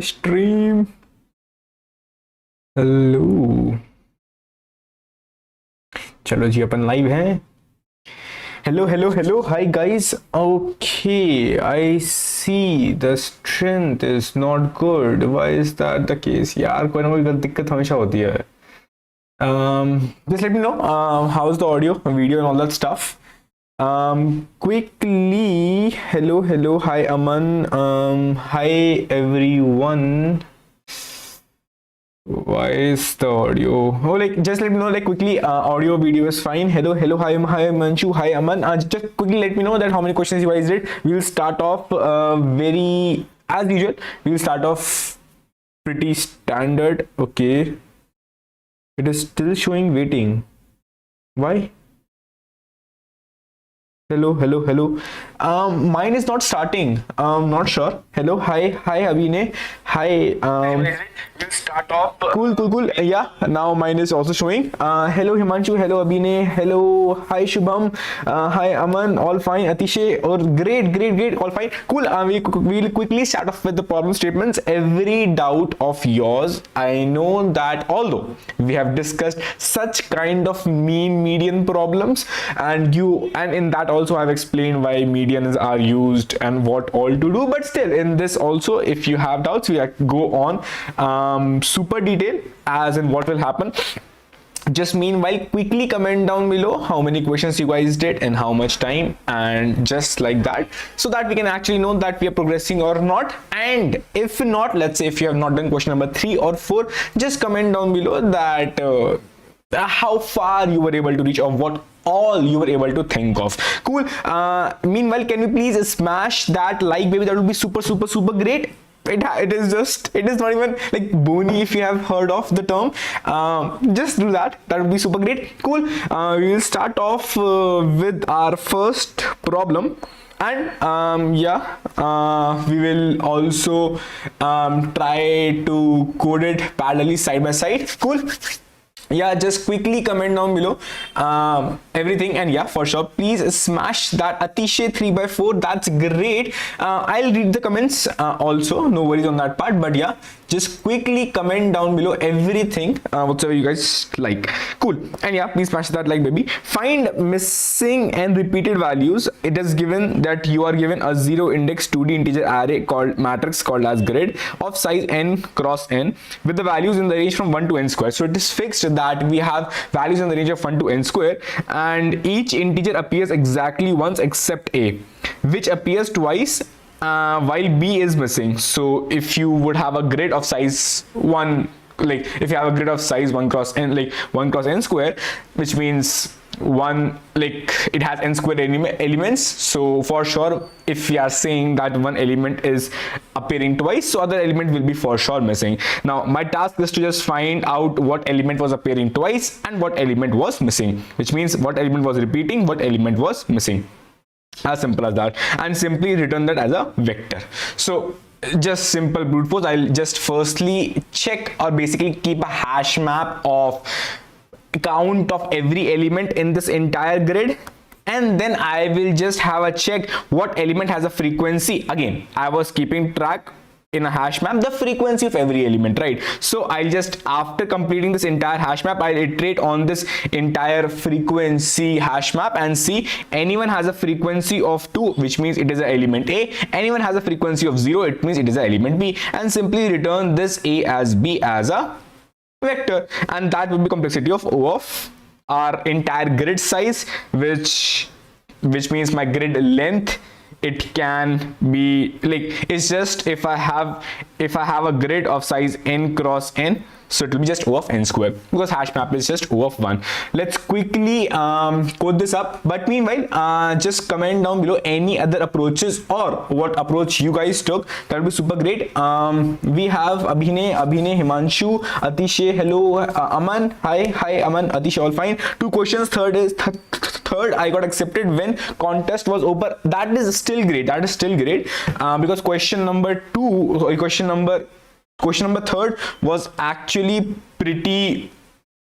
Stream. Hello, चलो जी अपन live हैं. Hello, hello, hello. Hi guys. Okay, I see the strength is not good. Why is that the case? यार कोई ना कोई दिक्कत हमेशा होती है. Just let me know how's the audio, video and all that stuff. Quickly. Hello, hello. Hi Aman. Hi everyone. Why is the audio? Oh, like just let me know, like quickly. Audio, video is fine. Hello, hello. Hi, Manchu. Hi, Aman. Just quickly let me know that how many questions you guys did. We'll start off very as usual. We'll start off pretty standard. Okay. It is still showing waiting. Why? Hello, hello, hello. Mine is not starting. Not sure. Hello, hi, Abhinay. Hi. We'll start off. Cool. Yeah, now mine is also showing. Hello, Himanshu. Hello, Abhinay. Hello, hi, Shubham. Hi, Aman. All fine. Atishay. Or great. All fine. Cool. We'll quickly start off with the problem statements. Every doubt of yours, I know that although we have discussed such kind of mean median problems, and in that also I've explained why medians are used and what all to do, but still in this also, if you have doubts, we go on super detail as in what will happen. Just meanwhile, quickly comment down below how many questions you guys did and how much time, and just like that, so that we can actually know that we are progressing or not. And if not, let's say if you have not done question number 3 or 4, just comment down below that how far you were able to reach or what all you were able to think of. Cool. Meanwhile, can you please smash that like, baby? That would be super great. It is not even like bony, if you have heard of the term. Just do that would be super great. Cool. We will start off with our first problem. And we will also try to code it parallelly side by side. Cool. Yeah, just quickly comment down below everything, and yeah, for sure, please smash that Atishay 3/4. That's great. I'll read the comments also, no worries on that part, but yeah, just quickly comment down below everything whatever you guys like. Cool. And yeah, please smash that like, baby. Find missing and repeated values. It is given that you are given a 0 index 2D integer array called matrix called as grid of size n cross n with the values in the range from 1 to n square. So it is fixed that we have values in the range of 1 to n square, and each integer appears exactly once except a, which appears twice while b is missing. So if you would have a grid of size 1, like if you have a grid of size 1 cross n, like 1 cross n square, which means 1, like it has n squared elements, so for sure if we are saying that one element is appearing twice, so other element will be for sure missing. Now my task is to just find out what element was appearing twice and what element was missing, which means what element was repeating, what element was missing. As simple as that, and simply return that as a vector. So just simple brute force. I'll just firstly check, or basically keep a hash map of count of every element in this entire grid, and then I will just have a check what element has a frequency. Again, I was keeping track in a hash map the frequency of every element, right? So I'll just, after completing this entire hash map, I'll iterate on this entire frequency hash map and see anyone has a frequency of 2, which means it is an element A. Anyone has a frequency of 0, it means it is an element B, and simply return this A as B as a vector, and that will be complexity of O of our entire grid size, which means my grid length. It can be like, it's just if I have a grid of size n cross n, so it will be just O of n square, because hash map is just O of 1. Let's quickly code this up, but meanwhile just comment down below any other approaches or what approach you guys took. That will be super great. We have Abhinay, Himanshu, Atishay, hello, Aman, hi Aman, Atishay, all fine. 2 questions. Third I got accepted when contest was over. That is still great. Because question number 3 was actually pretty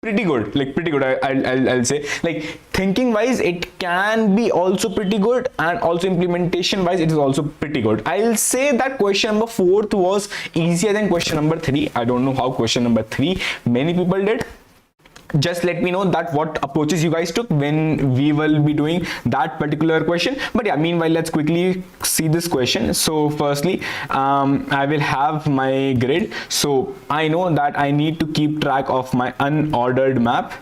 pretty good, like pretty good. I'll say, like thinking wise it can be also pretty good, and also implementation wise it is also pretty good. I'll say that question number 4 was easier than question number 3. I don't know how question number 3 many people did. Just let me know that what approaches you guys took when we will be doing that particular question. But yeah, meanwhile let's quickly see this question. So firstly, I will have my grid. So I know that I need to keep track of my unordered map,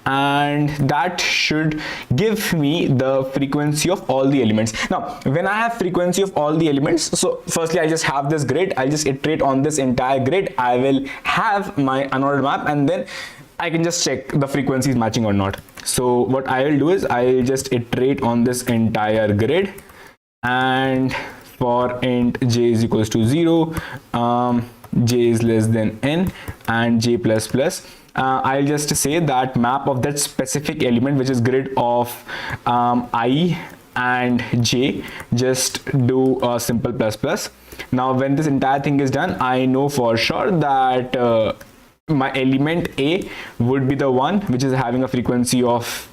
and that should give me the frequency of all the elements. Now when I have frequency of all the elements, so firstly I just have this grid, I'll just iterate on this entire grid. I will have my unordered map, and then I can just check the frequency is matching or not. So what I will do is I'll just iterate on this entire grid, and for int j is equals to 0, j is less than n, and j plus plus, I'll just say that map of that specific element, which is grid of I and j, just do a simple plus plus. Now when this entire thing is done, I know for sure that my element A would be the one which is having a frequency of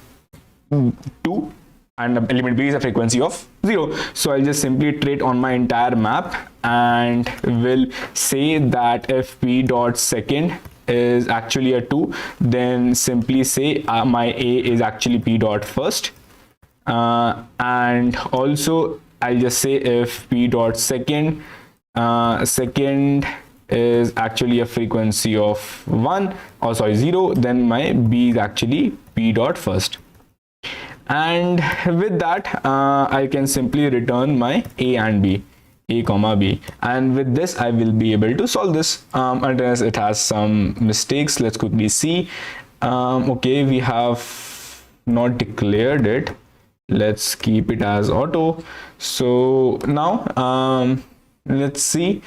2, and element B is a frequency of 0. So I'll just simply iterate on my entire map, and will say that if p dot second is actually a 2, then simply say my A is actually p dot first, and also I'll just say if p dot second is actually a frequency of 1, or sorry 0, then my B is actually p dot first. And with that I can simply return my A and B, A comma B, and with this I will be able to solve this, unless it has some mistakes. Let's quickly see. Okay, we have not declared it. Let's keep it as auto. So now let's see,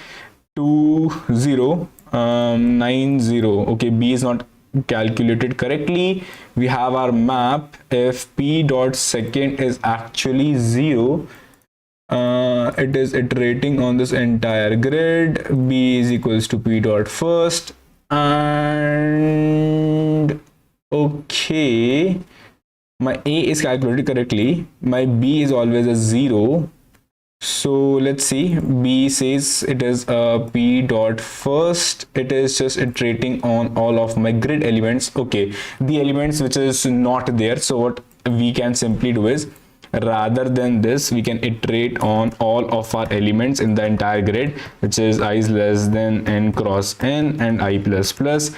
2090. Okay, B is not calculated correctly. We have our map. If p dot second is actually 0, it is iterating on this entire grid. B is equals to p dot first, and okay, my A is calculated correctly, my B is always a 0. So let's see, B says it is a p dot first. It is just iterating on all of my grid elements. Okay, the elements which is not there. So what we can simply do is, rather than this, we can iterate on all of our elements in the entire grid, which is I is less than n cross n and I plus plus.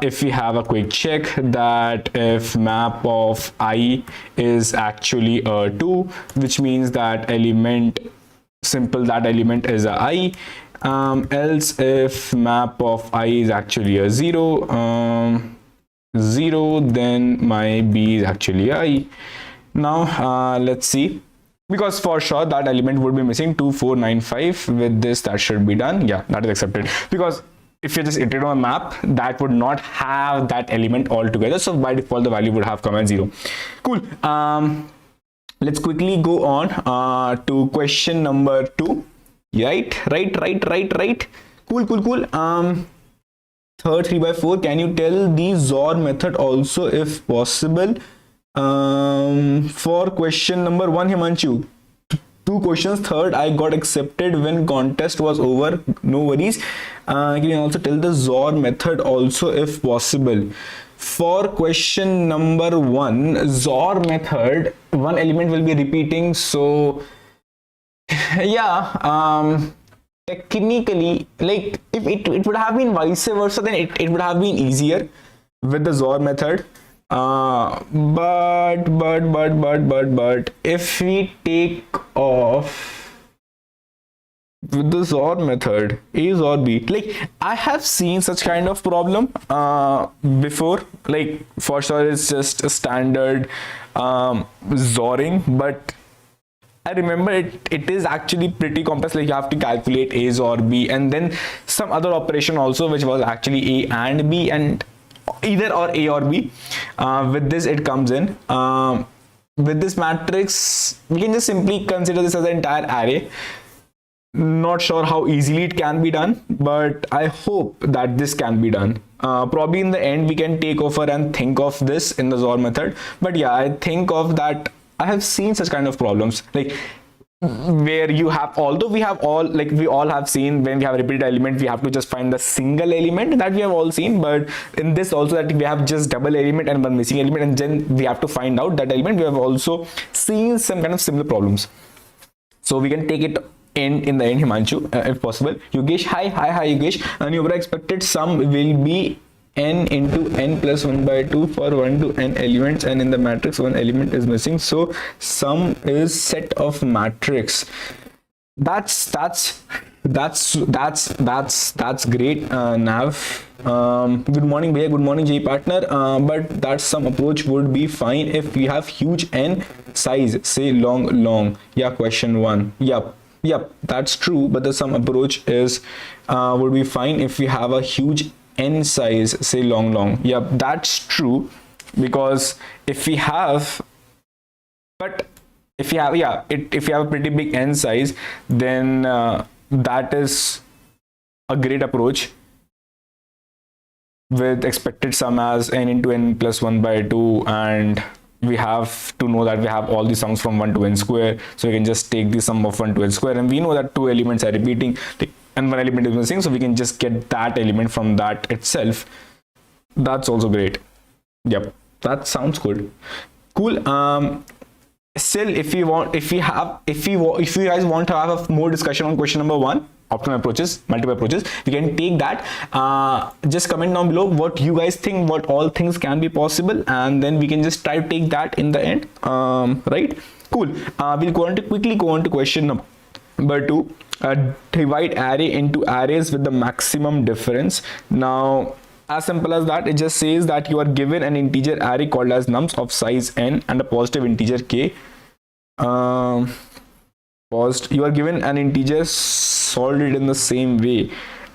If we have a quick check that if map of I is actually a 2, which means that element, simple, that element is a I. Else if map of I is actually a 0, 0, then my B is actually I. Now let's see, because for sure that element would be missing 2495. With this, that should be done. Yeah, that is accepted, because if you just iterate on a map, that would not have that element altogether. So by default the value would have come as 0. Cool. Let's quickly go on to question number 2. Right. Cool. Third 3x4, can you tell the XOR method also if possible? For question number 1, Himanshu, 2 questions. Third, I got accepted when contest was over. No worries. Can you also tell the XOR method also if possible? For question number 1, XOR method, one element will be repeating. So yeah, technically, like if it would have been vice versa, then it would have been easier with the XOR method. But if we take off with the XOR method, A XOR B, like I have seen such kind of problem before. Like for sure it's just a standard XORing, but I remember it is actually pretty complex. Like you have to calculate A XOR B, and then some other operation also, which was actually A and B, and either or A or B. With this it comes in. With this matrix, we can just simply consider this as an entire array. Not sure how easily it can be done, but I hope that this can be done. Probably in the end we can take over and think of this in the XOR method. But yeah, I think of that. I have seen such kind of problems, like where you have, although we have all, like we all have seen, when we have a repeated element we have to just find the single element, that we have all seen. But in this also, that we have just double element and one missing element, and then we have to find out that element. We have also seen some kind of similar problems, so we can take it in the end, Himanshu, if possible. Yogesh, hi Yogesh. And your expected sum will be n into n plus 1 by 2 for 1 to n elements, and in the matrix one element is missing, so sum is set of matrix. That's great, Nav. Good morning Bhaiya, good morning J partner. But that sum approach would be fine if we have huge n size, say long. Yeah, question 1. Yep, that's true, but the sum approach is would be fine if we have a huge n size, say long. Yep, that's true, because if we have a pretty big n size, then that is a great approach with expected sum as n into n plus 1 by 2, and we have to know that we have all the sums from 1 to n square, so we can just take the sum of 1 to n square, and we know that 2 elements are repeating and 1 element is missing, so we can just get that element from that itself. That's also great. Yep, that sounds good. Cool. Still, if you guys want to have a more discussion on question number 1, optimal approaches, multiple approaches, we can take that. Just comment down below what you guys think, what all things can be possible, and then we can just try to take that in the end. Right? Cool. We'll quickly go on to question number 2. Divide array into arrays with the maximum difference. Now, as simple as that, it just says that you are given an integer array called as nums of size n and a positive integer k. You are given an integer, solved it in the same way.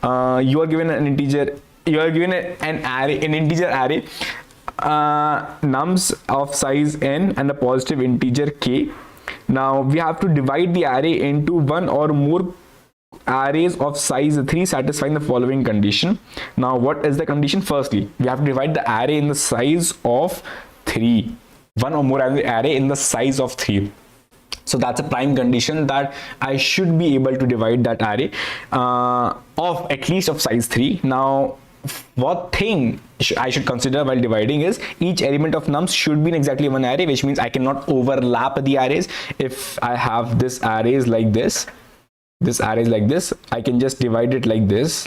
You are given an integer, an integer array, nums of size n and a positive integer k. Now we have to divide the array into one or more arrays of size 3 satisfying the following condition. Now what is the condition? Firstly, we have to divide the array in the size of 3, one or more array in the size of 3. So that's a prime condition, that I should be able to divide that array of at least of size 3. Now what thing I should consider while dividing is each element of nums should be in exactly one array, which means I cannot overlap the arrays. If I have this arrays like this, I can just divide it like this,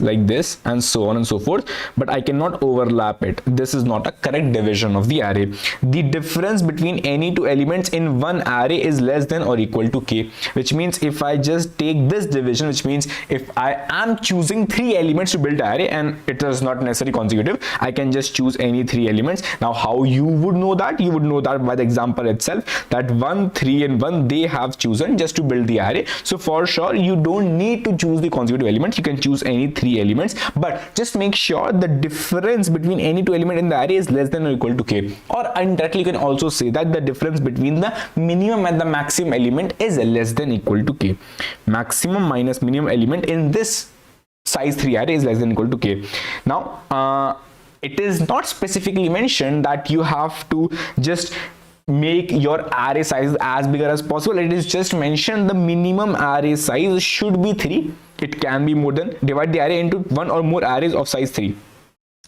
and so on and so forth, but I cannot overlap it. This is not a correct division of the array. The difference between any two elements in one array is less than or equal to k, which means if I just take this division, which means if I am choosing 3 elements to build array and it is not necessarily consecutive, I can just choose any 3 elements. Now how you would know that? You would know that by the example itself, that 1, 3 and 1 they have chosen just to build the array. So for sure you don't need to choose the consecutive elements, you can choose any 3 elements, but just make sure the difference between any 2 elements in the array is less than or equal to k. Or indirectly you can also say that the difference between the minimum and the maximum element is less than or equal to k. Maximum minus minimum element in this size 3 array is less than or equal to k. Now it is not specifically mentioned that you have to just make your array size as bigger as possible. It is just mentioned the minimum array size should be 3. It can be more than. Divide the array into one or more arrays of size 3.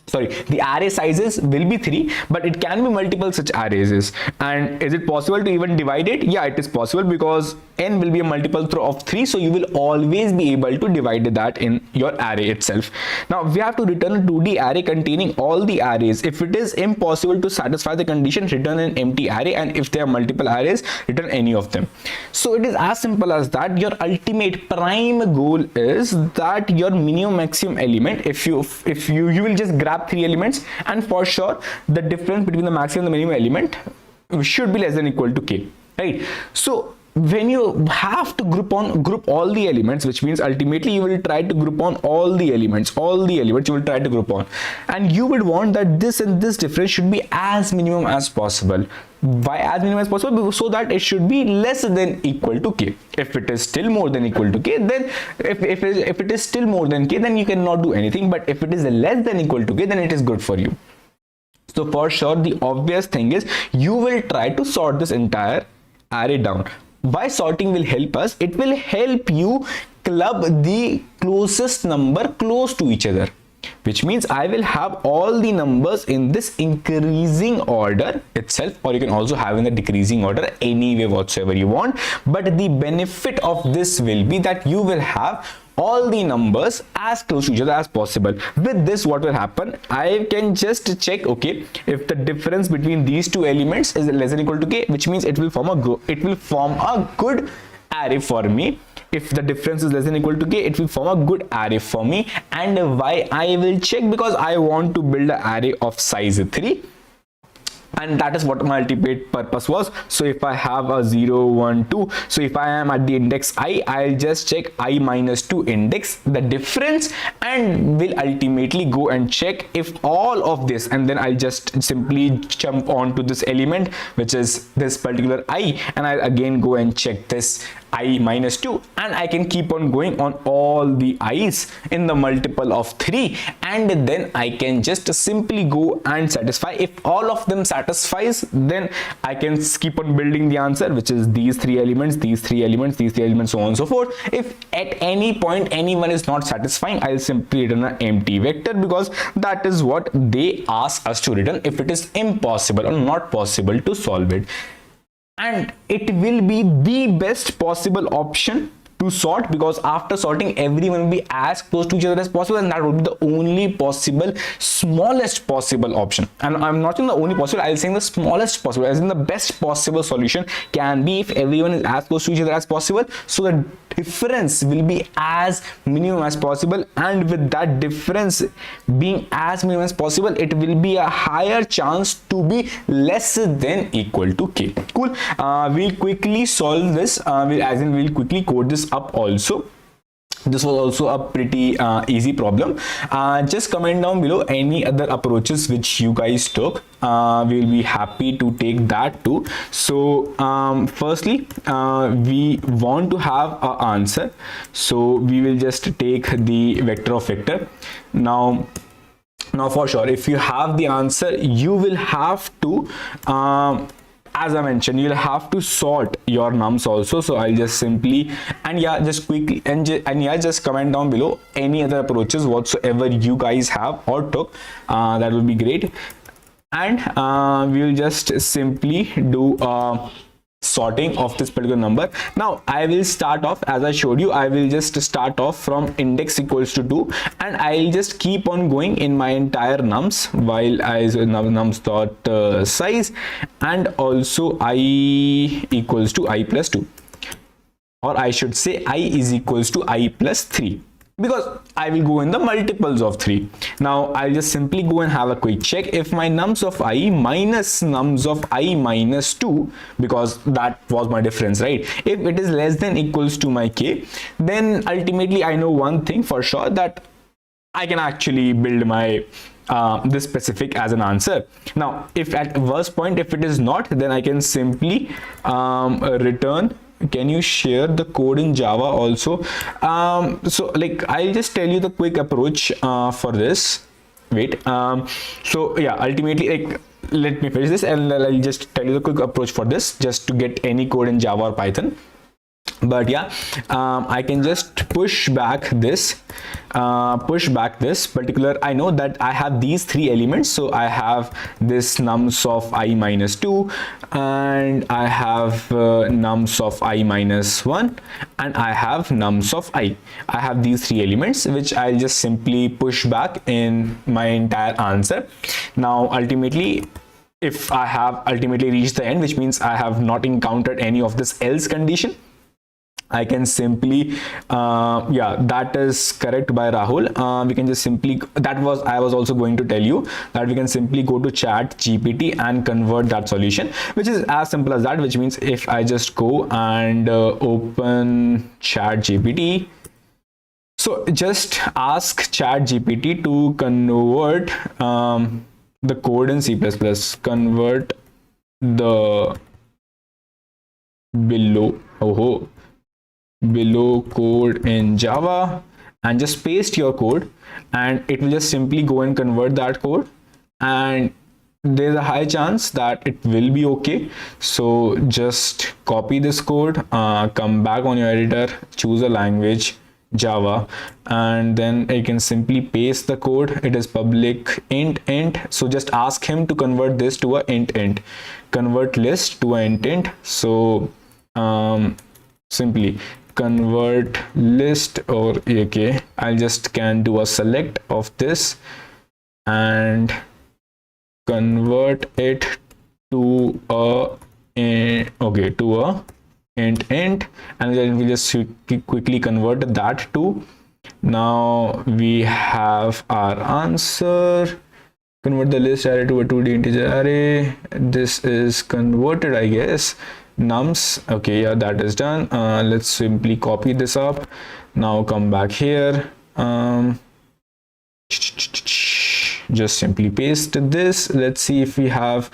Sorry, the array sizes will be 3, but it can be multiple such arrays. And is it possible to even divide it? Yeah, it is possible, because n will be a multiple of 3, so you will always be able to divide that in your array itself. Now we have to return a 2D array containing all the arrays. If it is impossible to satisfy the condition, return an empty array, and if there are multiple arrays, return any of them. So it is as simple as that. Your ultimate prime goal is that your minimum maximum element, if you will just grab 3 elements, and for sure the difference between the maximum and the minimum element should be less than or equal to k, right? So when you have to group all the elements, which means ultimately you will try to group on all the elements you will try to group on, and you would want that this and this difference should be as minimum as possible. Why as minimum as possible? So that it should be less than equal to k. If it is still more than equal to k, then if it is still more than k, then you cannot do anything. But if it is less than equal to k, then it is good for you. So for sure, the obvious thing is you will try to sort this entire array down. Why sorting will help us? It will help you club the closest number close to each other, which means I will have all the numbers in this increasing order itself, or you can also have in the decreasing order, any way whatsoever you want. But the benefit of this will be that you will have all the numbers as close to each other as possible. With this, what will happen? I can just check, okay, if the difference between these two elements is less than or equal to k, which means it will form a good array for me. If the difference is less than or equal to k, it will form a good array for me. And why I will check? Because I want to build an array of size 3. And that is what my ultimate purpose was. So if I have a 0, 1, 2, so if I am at the index I, I'll just check I minus 2 index, the difference, and will ultimately go and check if all of this, and then I'll just simply jump on to this element, which is this particular I, and I'll again go and check this I minus 2, and I can keep on going on all the i's in the multiple of 3, and then I can just simply go and satisfy. If all of them satisfies, then I can keep on building the answer, which is these 3 elements, these 3 elements, these 3 elements, so on and so forth. If at any point anyone is not satisfying, I'll simply return an empty vector, because that is what they ask us to return if it is impossible or not possible to solve it. And it will be the best possible option to sort, because after sorting, everyone will be as close to each other as possible, and that would be the only possible smallest possible option. And I'm not saying the only possible, I'll say the smallest possible, as in the best possible solution can be if everyone is as close to each other as possible, so the difference will be as minimum as possible, and with that difference being as minimum as possible, it will be a higher chance to be less than equal to k. Cool. We'll quickly solve this, we'll quickly code this up also. This was also a pretty easy problem. Just comment down below any other approaches which you guys took. We'll be happy to take that too. So firstly, we want to have an answer, so we will just take the vector of vector. Now for sure, if you have the answer, you will have to as I mentioned, you'll have to sort your nums also. So I'll just simply, and yeah, just quickly, and yeah, just comment down below any other approaches whatsoever you guys have or took. That would be great. And we'll just simply do sorting of this particular number. Now I will start off, as I showed you, I will just start off from index equals to 2, and I'll just keep on going in my entire nums while I nums dot size, and also I equals to I plus 2, or I should say I is equals to I plus 3, because I will go in the multiples of 3. Now I'll just simply go and have a quick check if my nums of I minus nums of I minus 2, because that was my difference, right? If it is less than equals to my k, then ultimately I know one thing for sure, that I can actually build my this specific as an answer. Now if at worst point, if it is not, then I can simply return. Can you share the code in Java also? So like I'll just tell you the quick approach for this. Wait, so yeah, ultimately, like, let me finish this and I'll just tell you the quick approach for this, just to get any code in Java or Python. But yeah, I can just push back this particular. I know that I have these 3 elements, so I have this nums of I minus 2, and I have nums of I minus 1, and I have nums of I have these 3 elements, which I'll just simply push back in my entire answer. Now ultimately, if I have ultimately reached the end, which means I have not encountered any of this else condition, I can simply, yeah, that is correct by Rahul. We can just simply, I was also going to tell you that we can simply go to Chat GPT and convert that solution, which is as simple as that, which means if I just go and open Chat GPT, so just ask Chat GPT to convert the code in C++, convert the below code in Java, and just paste your code, and it will just simply go and convert that code, and there's a high chance that it will be okay. So just copy this code, come back on your editor, choose a language, Java, and then I can simply paste the code. It is public int, so just ask him to convert this to a int, convert list to a int. So simply convert list, or okay, I'll just can do a select of this and convert it to a int, and then we just quickly convert that to, now we have our answer. Convert the list array to a 2D integer array. This is converted, I guess. Nums, okay, yeah, that is done. Let's simply copy this up. Now come back here, just simply paste this. Let's see if we have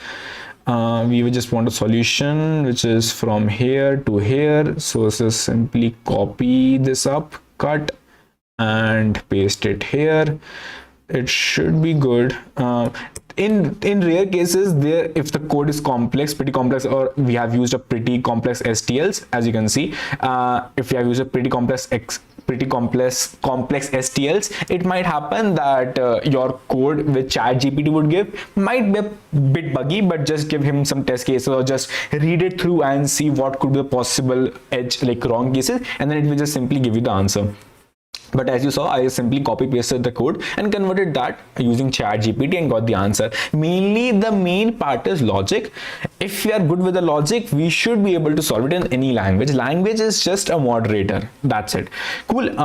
we will just want a solution which is from here to here, so just simply copy this up, cut and paste it here. It should be good. In rare cases, there, if the code is pretty complex, or we have used a pretty complex STLs, as you can see, if we have used a pretty complex STLs, it might happen that your code which ChatGPT would give might be a bit buggy, but just give him some test cases or just read it through and see what could be the possible edge, like wrong cases, and then it will just simply give you the answer. But as you saw, I simply copy pasted the code and converted that using ChatGPT and got the answer. Mainly the main part is logic. If we are good with the logic, we should be able to solve it in any language. Language is just a moderator. That's it. Cool.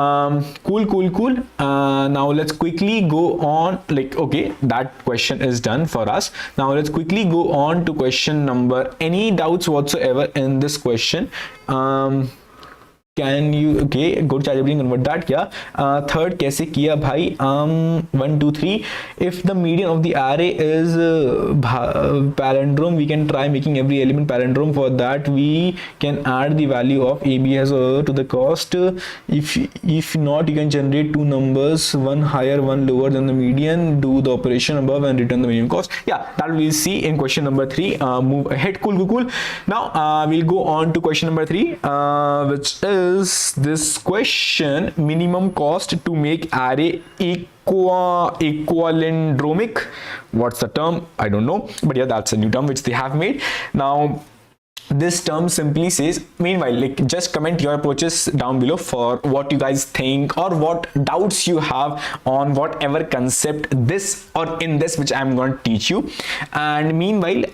Cool. Now let's quickly go on. Like, okay, that question is done for us. Now let's quickly go on to question number. Any doubts whatsoever in this question? Can you, okay, go to ChatGPT and convert that. Yeah. Third, कैसे किया भाई? 1 2 3. If the median of the array is palindrome, we can try making every element palindrome. For that, we can add the value of AB as to the cost. If not, you can generate two numbers, one higher, one lower than the median. Do the operation above and return the minimum cost. Yeah, that we'll see in question number 3. Move ahead. Cool. Now we'll go on to question number 3, which is this question: minimum cost to make array equalindromic. What's the term? I don't know, but yeah, that's a new term which they have made. Now this term simply says, meanwhile, like, just comment your approaches down below for what you guys think or what doubts you have on whatever concept this or in this which I'm going to teach you. And meanwhile,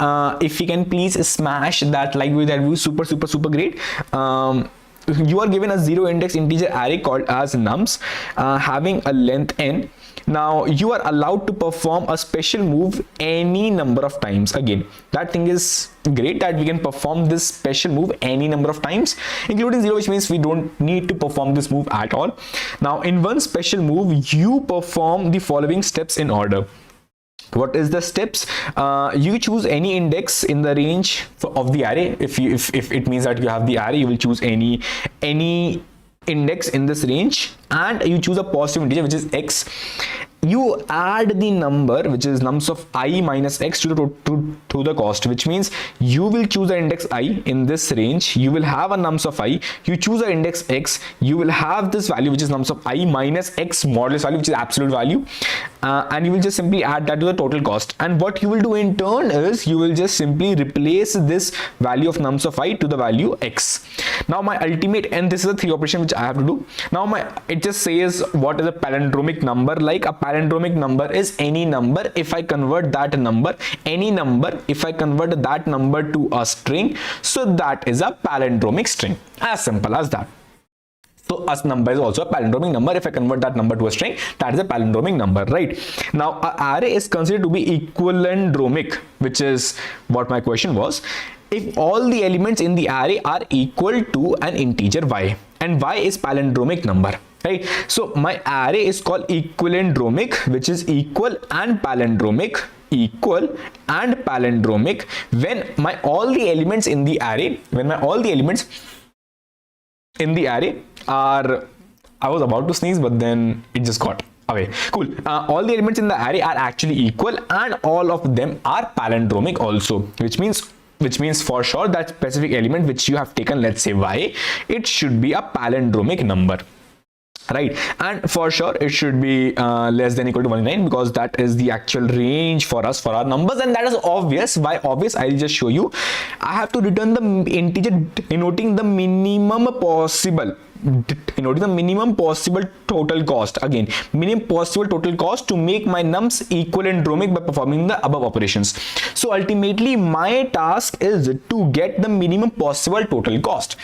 if you can please smash that like button, that will be super great. You are given a zero index integer array called as nums, having a length n. Now you are allowed to perform a special move any number of times. Again, that thing is great that we can perform this special move any number of times, including 0, which means we don't need to perform this move at all. Now in one special move, you perform the following steps in order. What is the steps? You choose any index in the range of the array. If it means that you have the array, you will choose any index in this range, and you choose a positive integer which is x. You add the number which is nums of I minus x to the cost, which means you will choose an index I in this range. You will have a nums of I. You choose an index x. You will have this value which is nums of I minus x modulus value, which is absolute value, and you will just simply add that to the total cost. And what you will do in turn is you will just simply replace this value of nums of I to the value x. Now my ultimate, and this is a 3 operation which I have to do. Now it just says what is a palindromic number. Like, a palindromic number is any number if I convert that number, any number if I convert that number to a string. So that is a palindromic string. As simple as that. So a number is also a palindromic number. If I convert that number to a string, that is a palindromic number, right? Now, an array is considered to be equalindromic, which is what my question was. If all the elements in the array are equal to an integer y, and y is palindromic number, right? So my array is called equalindromic, which is equal and palindromic, equal and palindromic when my all the elements in the array, are, I was about to sneeze, but then it just got away. Cool. All the elements in the array are actually equal and all of them are palindromic also, which means for sure that specific element which you have taken, let's say y, it should be a palindromic number, right? And for sure it should be less than or equal to 199, because that is the actual range for us for our numbers, and that is obvious. Why obvious? I'll just show you. I have to return the integer denoting the minimum possible total cost. Again, minimum possible total cost to make my nums equalindromic by performing the above operations. So ultimately my task is to get the minimum possible total cost.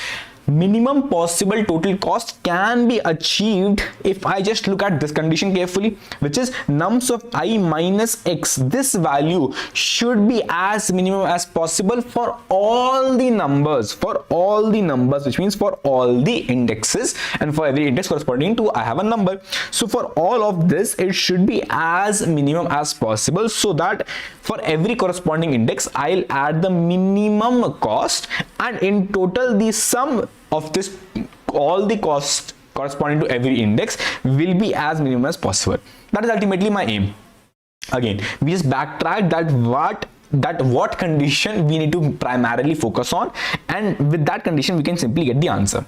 Minimum possible total cost can be achieved if I just look at this condition carefully, which is nums of I minus x. This value should be as minimum as possible for all the numbers, which means for all the indexes, and for every index corresponding to I have a number. So for all of this, it should be as minimum as possible, so that for every corresponding index I'll add the minimum cost, and in total the sum of this, all the costs corresponding to every index, will be as minimum as possible. That is ultimately my aim. Again, we just backtrack what condition we need to primarily focus on, and with that condition we can simply get the answer.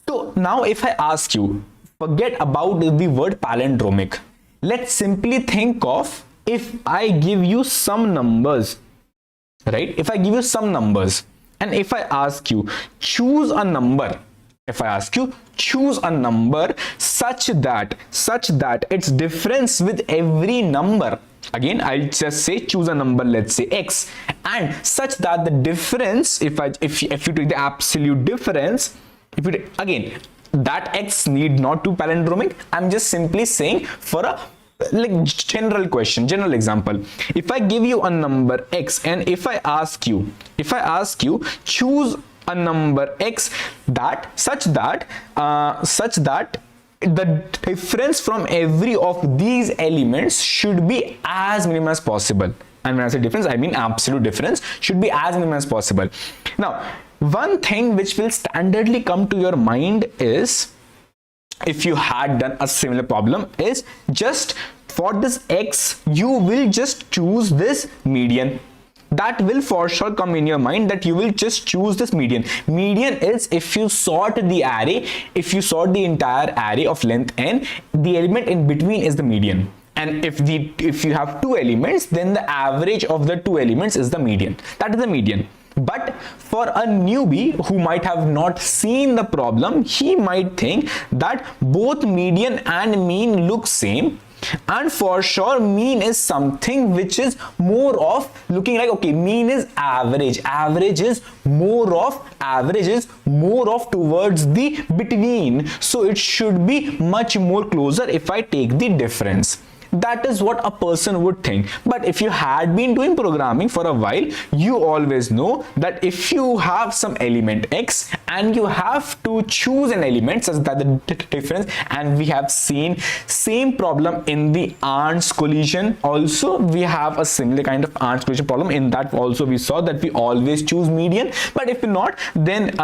So now if I ask you, forget about the word palindromic, let's simply think of, if I give you some numbers, right? If I give you some numbers, and if I ask you choose a number, such that its difference with every number, again I'll just say choose a number, let's say x, and such that the difference, if you take the absolute difference, again that x need not to palindromic. I'm just simply saying for a general example. If I give you a number x, and if I ask you choose a number x such that the difference from every of these elements should be as minimum as possible. And when I say difference, I mean absolute difference should be as minimum as possible. Now, one thing which will standardly come to your mind is, if you had done a similar problem, is just for this x you will just choose this median. That will for sure come in your mind, that you will just choose this median. Median is, if you sort the entire array of length n, the element in between is the median. And if you have two elements, then the average of the two elements is the median. That is the median. But for a newbie who might have not seen the problem, he might think that both median and mean look same, and for sure mean is something which is more of looking like, okay, mean is average is more of towards the between, so it should be much more closer if I take the difference. That is what a person would think. But if you had been doing programming for a while, you always know that if you have some element x and you have to choose an element such that the difference, and we have seen same problem in the Arndt's collision also. We have a similar kind of Arndt's collision problem. In that also we saw that we always choose median, but if not, then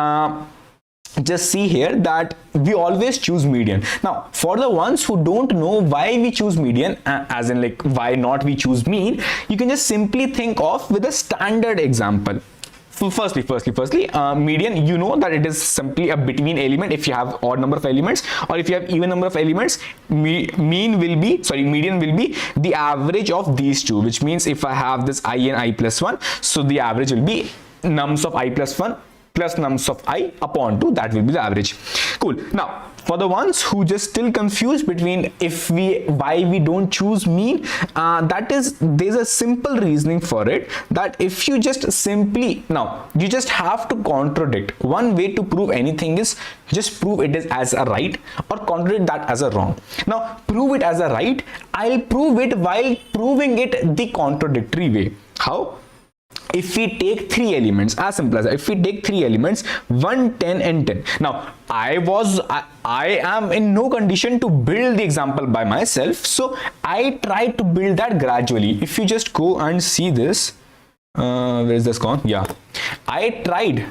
just see here that we always choose median. Now for the ones who don't know why we choose median, as in like why not we choose mean, you can just simply think of with a standard example. So firstly, median, you know that it is simply a between element. If you have odd number of elements or if you have even number of elements, median will be the average of these two, which means if I have this I and I plus 1, so the average will be nums of I plus 1 plus nums of I upon 2, that will be the average. Cool. Now for the ones who just still confused between why we don't choose mean, that is, there's a simple reasoning for it, that if you just simply, now you just have to contradict. One way to prove anything is just prove it is as a right or contradict that as a wrong. Now prove it as a right, I'll prove it while proving it the contradictory way. How? If we take three elements, as simple as that. If we take three elements, 1, 10 and 10. Now I am in no condition to build the example by myself, so I try to build that gradually. If you just go and see this, where is this gone? Yeah, I tried,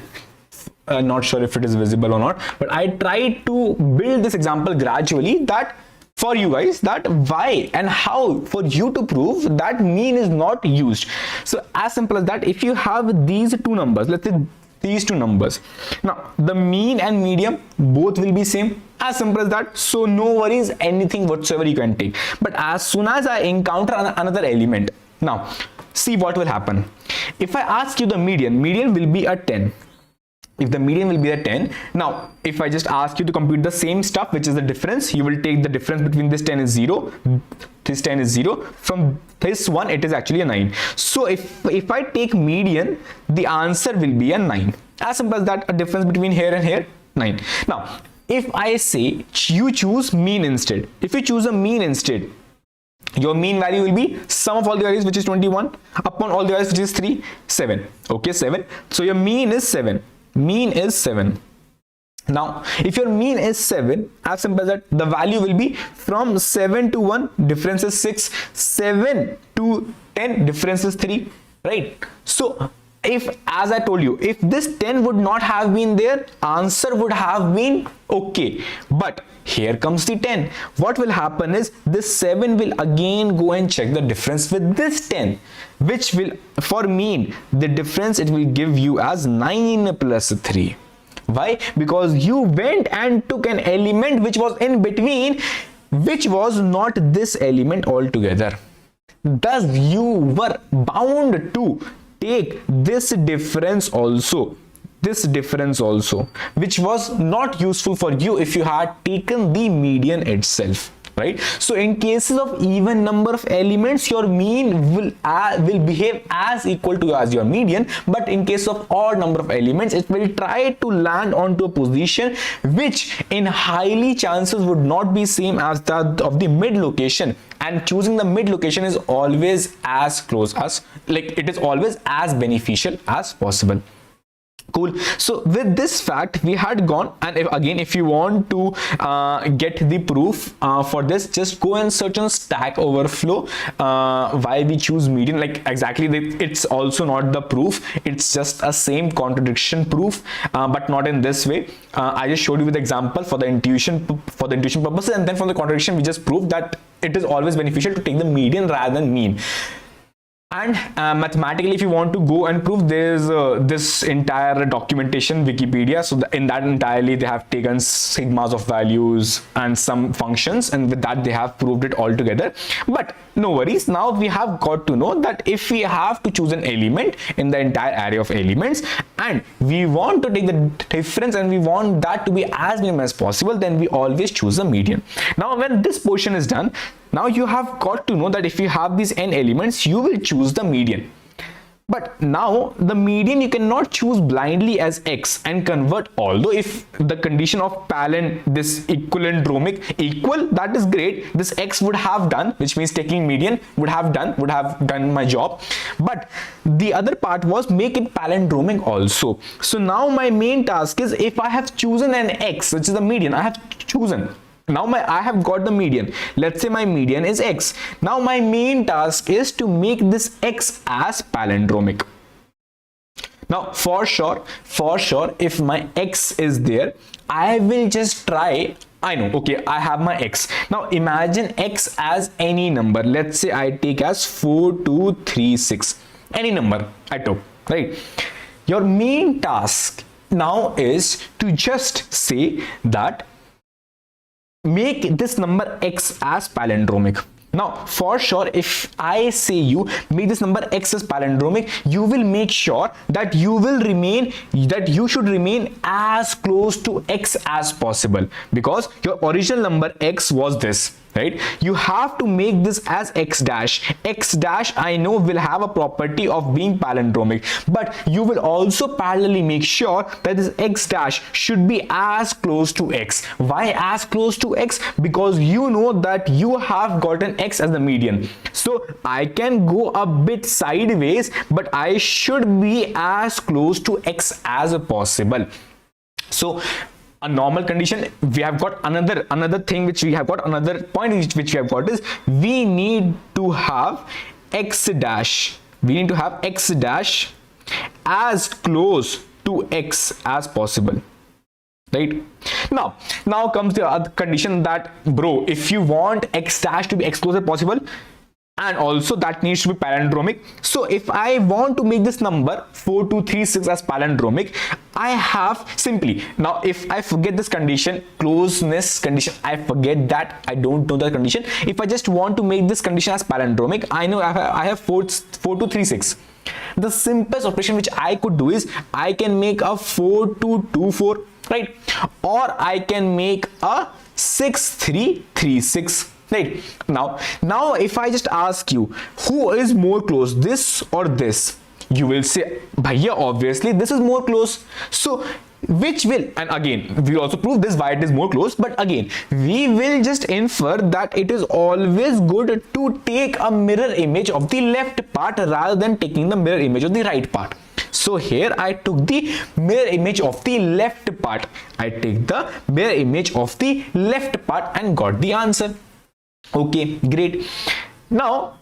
not sure if it is visible or not, but I tried to build this example gradually, that for you guys, that why and how for you to prove that mean is not used. So as simple as that, if you have these two numbers, let's say these two numbers, now the mean and median both will be same, as simple as that. So no worries, anything whatsoever you can take. But as soon as I encounter another element, now see what will happen. If I ask you the median will be a 10. If the median will be a 10, now if I just ask you to compute the same stuff, which is the difference, you will take the difference between this 10 is 0, this 10 is 0, from this one it is actually a 9. So if I take median, the answer will be a 9. As simple as that, a difference between here and here, 9. Now if I say you choose mean instead, if you choose a mean instead, your mean value will be sum of all the values, which is 21, upon all the values, which is 3, 7. Okay, 7. So your mean is 7. Mean is 7. Now if your mean is 7, as simple as that, the value will be from 7 to 1, difference is 6, 7 to 10, difference is 3, right? So if, as I told you, if this 10 would not have been there, answer would have been okay. But here comes the 10. What will happen is this 7 will again go and check the difference with this 10, which will, for mean, the difference it will give you as 9 plus 3. Why? Because you went and took an element which was in between, which was not this element altogether. Thus you were bound to take this difference also, which was not useful for you if you had taken the median itself, right? So in cases of even number of elements, your mean will behave as equal to as your median, but in case of odd number of elements, it will try to land onto a position which in highly chances would not be same as that of the mid location, and choosing the mid location is always as close as, like, it is always as beneficial as possible. Cool. So with this fact we had gone, and if you want to get the proof for this, just go and search on Stack Overflow why we choose median. Like exactly, it's also not the proof, it's just a same contradiction proof, but not in this way. I just showed you with example for the intuition purposes, and then from the contradiction we just proved that it is always beneficial to take the median rather than mean. And mathematically, if you want to go and prove, there's this entire documentation, Wikipedia. So in that entirely, they have taken sigmas of values and some functions, and with that they have proved it all together. But no worries, now we have got to know that if we have to choose an element in the entire array of elements, and we want to take the difference and we want that to be as minimum as possible, then we always choose the median. Now when this portion is done, now you have got to know that if you have these n elements, you will choose the median. But now the median you cannot choose blindly as x and convert, although if the condition of this equalindromic equal, that is great, this x would have done, which means taking median would have done my job. But the other part was make it palindromic also. So now my main task is, if I have chosen an x, which is the median, I have chosen. Now I have got the median. Let's say my median is x. Now my main task is to make this x as palindromic. Now for sure, if my x is there, I will just try. I know, okay, I have my x. Now imagine x as any number. Let's say I take as 4, 2, 3, 6. Any number I took, right? Your main task now is to just say that make this number x as palindromic. Now, for sure, if I say you make this number x as palindromic, you will make sure that you should remain as close to x as possible, because your original number x was this, right? You have to make this as x dash. X dash, I know, will have a property of being palindromic, but you will also parallelly make sure that this x dash should be as close to x. Why as close to x? Because you know that you have gotten x as the median, so I can go a bit sideways, but I should be as close to x as possible. So a normal condition, we have got another thing which we have got, another point which we have got is we need to have x dash as close to x as possible, right? Now comes the other condition that, bro, if you want x dash to be as close as possible, and also that needs to be palindromic. So if I want to make this number 4236 as palindromic, I have simply, now if I forget this condition, closeness condition, I forget that, I don't know the condition. If I just want to make this condition as palindromic, I know I have 4236. The simplest operation which I could do is I can make a 4224, right? Or I can make a 6336. Right? Now if I just ask you who is more close, this or this, you will say, bhaiya, obviously this is more close. So which will, and again we also prove this why it is more close, but again we will just infer that it is always good to take a mirror image of the left part rather than taking the mirror image of the right part. So here I took the mirror image of the left part. I take the mirror image of the left part and got the answer. Okay, great. Now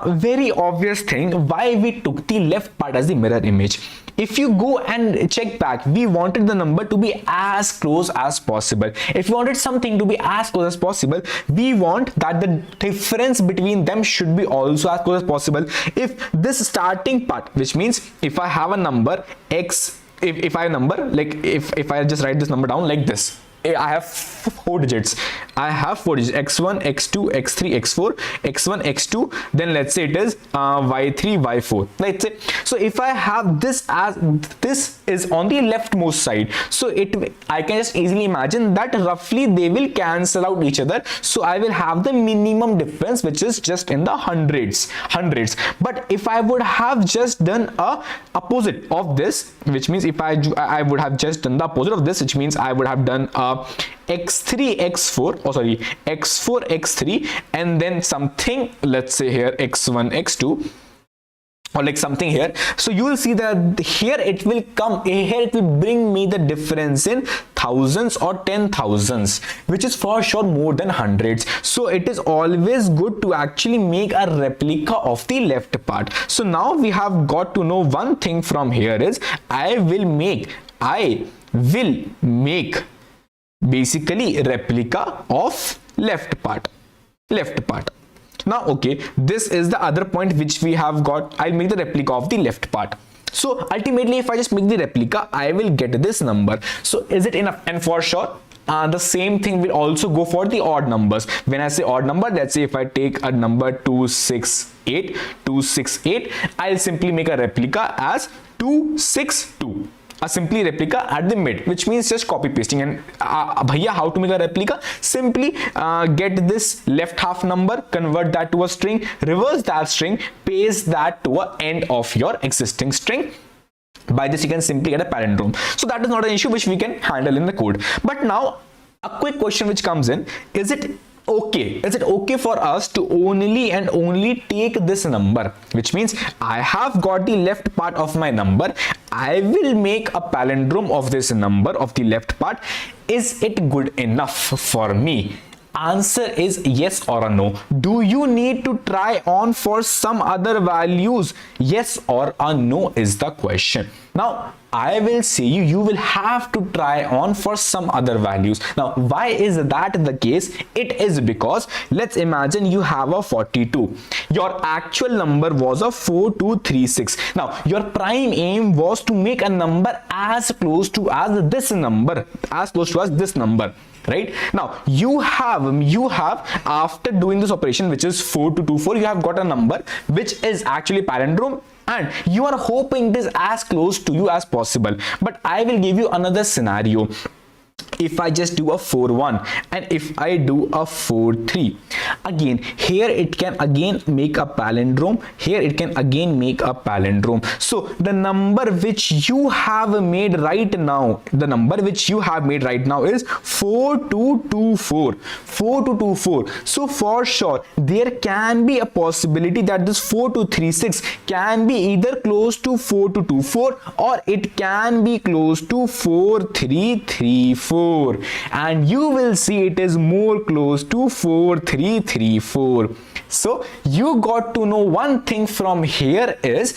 very obvious thing why we took the left part as the mirror image. If you go and check back, we wanted the number to be as close as possible. If you wanted something to be as close as possible, we want that the difference between them should be also as close as possible. If this starting part, which means if I have a number x, if I have a number, like if I just write this number down like this, I have 4 digits. I have 4 digits: x1, x2, x3, x4, x1, x2. Then let's say it is y3, y4. Let's say. So if I have this as this is on the leftmost side, so I can just easily imagine that roughly they will cancel out each other. So I will have the minimum difference, which is just in the hundreds. But if I would have just done a opposite of this, which means if I would have just done the opposite of this, which means I would have done x3 x4, oh sorry, x4 x3, and then something, let's say here x1 x2, or like something here. So you will see that here it will bring me the difference in thousands or 10,000s, which is for sure more than hundreds. So it is always good to actually make a replica of the left part. So now we have got to know one thing from here is I will make basically replica of left part. Now okay, this is the other point which we have got. I'll make the replica of the left part. So ultimately if I just make the replica, I will get this number. So is it enough? And for sure the same thing will also go for the odd numbers. When I say odd number, let's say if I take a number 268, I'll simply make a replica as 262. A simply replica at the mid, which means just copy pasting. And bhaiya, how to make a replica? Simply get this left half number, convert that to a string, reverse that string, paste that to a end of your existing string. By this you can simply get a palindrome. So that is not an issue which we can handle in the code. But now a quick question which comes in, is it okay for us to only take this number, which means I have got the left part of my number, I will make a palindrome of this number of the left part. Is it good enough for me? Answer is yes or a no. Do you need to try on for some other values? Yes or a no is the question. Now I will say you will have to try on for some other values. Now why is that the case? It is because let's imagine you have a 42. Your actual number was a 4236. Now your prime aim was to make a number as close to as this number, right? Now you have after doing this operation, which is 4224, you have got a number which is actually palindrome, and you are hoping it is as close to you as possible. But I will give you another scenario. If I just do a 4-1 and if I do a 4-3, again here it can again make a palindrome, here it can again make a palindrome. So the number which you have made right now, is 4224. So for sure there can be a possibility that this 4236 can be either close to 4224 or it can be close to 4334, and you will see it is more close to 4334. So you got to know one thing from here is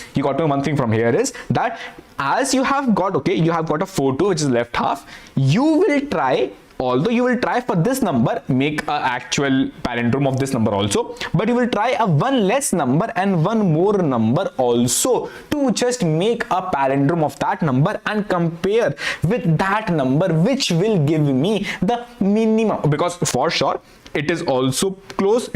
that as you have got a 4-2, which is left half, you will try, although you will try for this number make a actual palindrome of this number also, but you will try a one less number and one more number also to just make a palindrome of that number and compare with that number, which will give me the minimum, because for sure it is also close,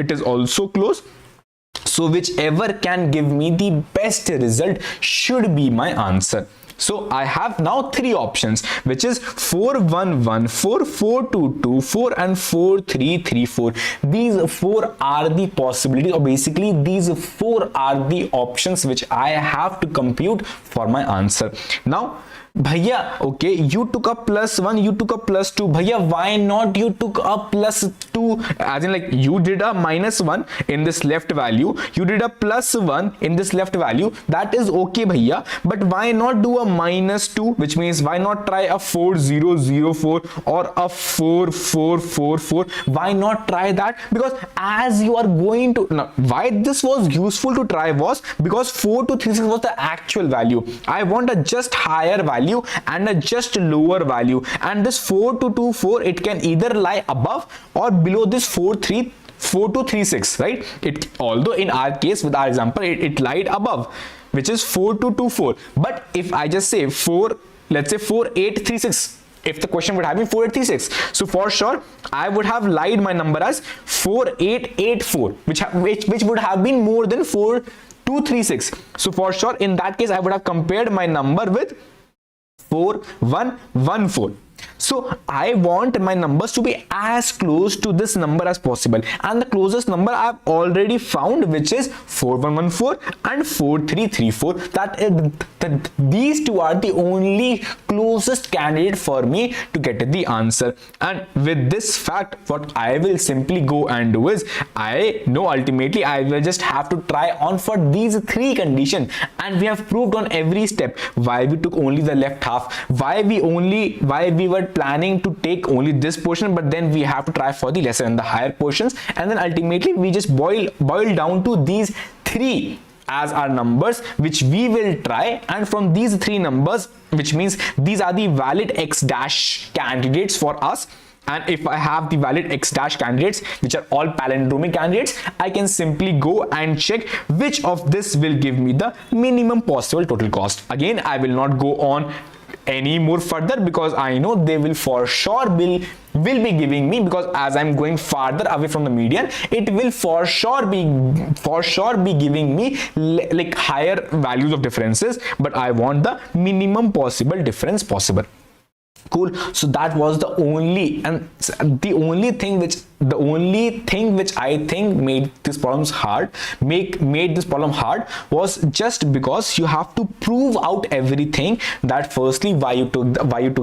so whichever can give me the best result should be my answer. So I have now three options, which is 4114, 4224 and 4334. These four are the possibilities, or basically these four are the options which I have to compute for my answer. Now Bhaiya, okay, you took a +1, you took a +2. Bhaiya, why not you took a +2? As in, like, you did a -1 in this left value, you did a +1 in this left value. That is okay, Bhaiya. But why not do a -2? Which means why not try a 4004 or a 4444? Why not try that? Because as you are going to now, why this was useful to try was because 4236 was the actual value. I want a just higher value and a just lower value, and this 4224, it can either lie above or below this 4236, right? It, although in our case with our example it lied above, which is 4224. But if I just say let's say 4836, if the question would have been 4836, so for sure I would have lied my number as 4884, which would have been more than 4236. So for sure in that case I would have compared my number with 4114. So I want my numbers to be as close to this number as possible, and the closest number I've already found, which is 4114 and 4334. That is these two are the only closest candidate for me to get the answer. And with this fact, what I will simply go and do is, I know ultimately I will just have to try on for these three conditions, and we have proved on every step why we took only the left half, why we were planning to take only this portion, but then we have to try for the lesser and the higher portions, and then ultimately we just boil down to these three as our numbers which we will try. And from these three numbers, which means these are the valid x dash candidates for us, and if I have the valid x dash candidates which are all palindromic candidates, I can simply go and check which of this will give me the minimum possible total cost. Again, I will not go on any more further because I know they will for sure will be giving me, because as I'm going farther away from the median, it will for sure be giving me like higher values of differences, but I want the minimum possible difference possible. Cool. So that was the only thing which I think made this problem hard was just because you have to prove out everything. That firstly, why you took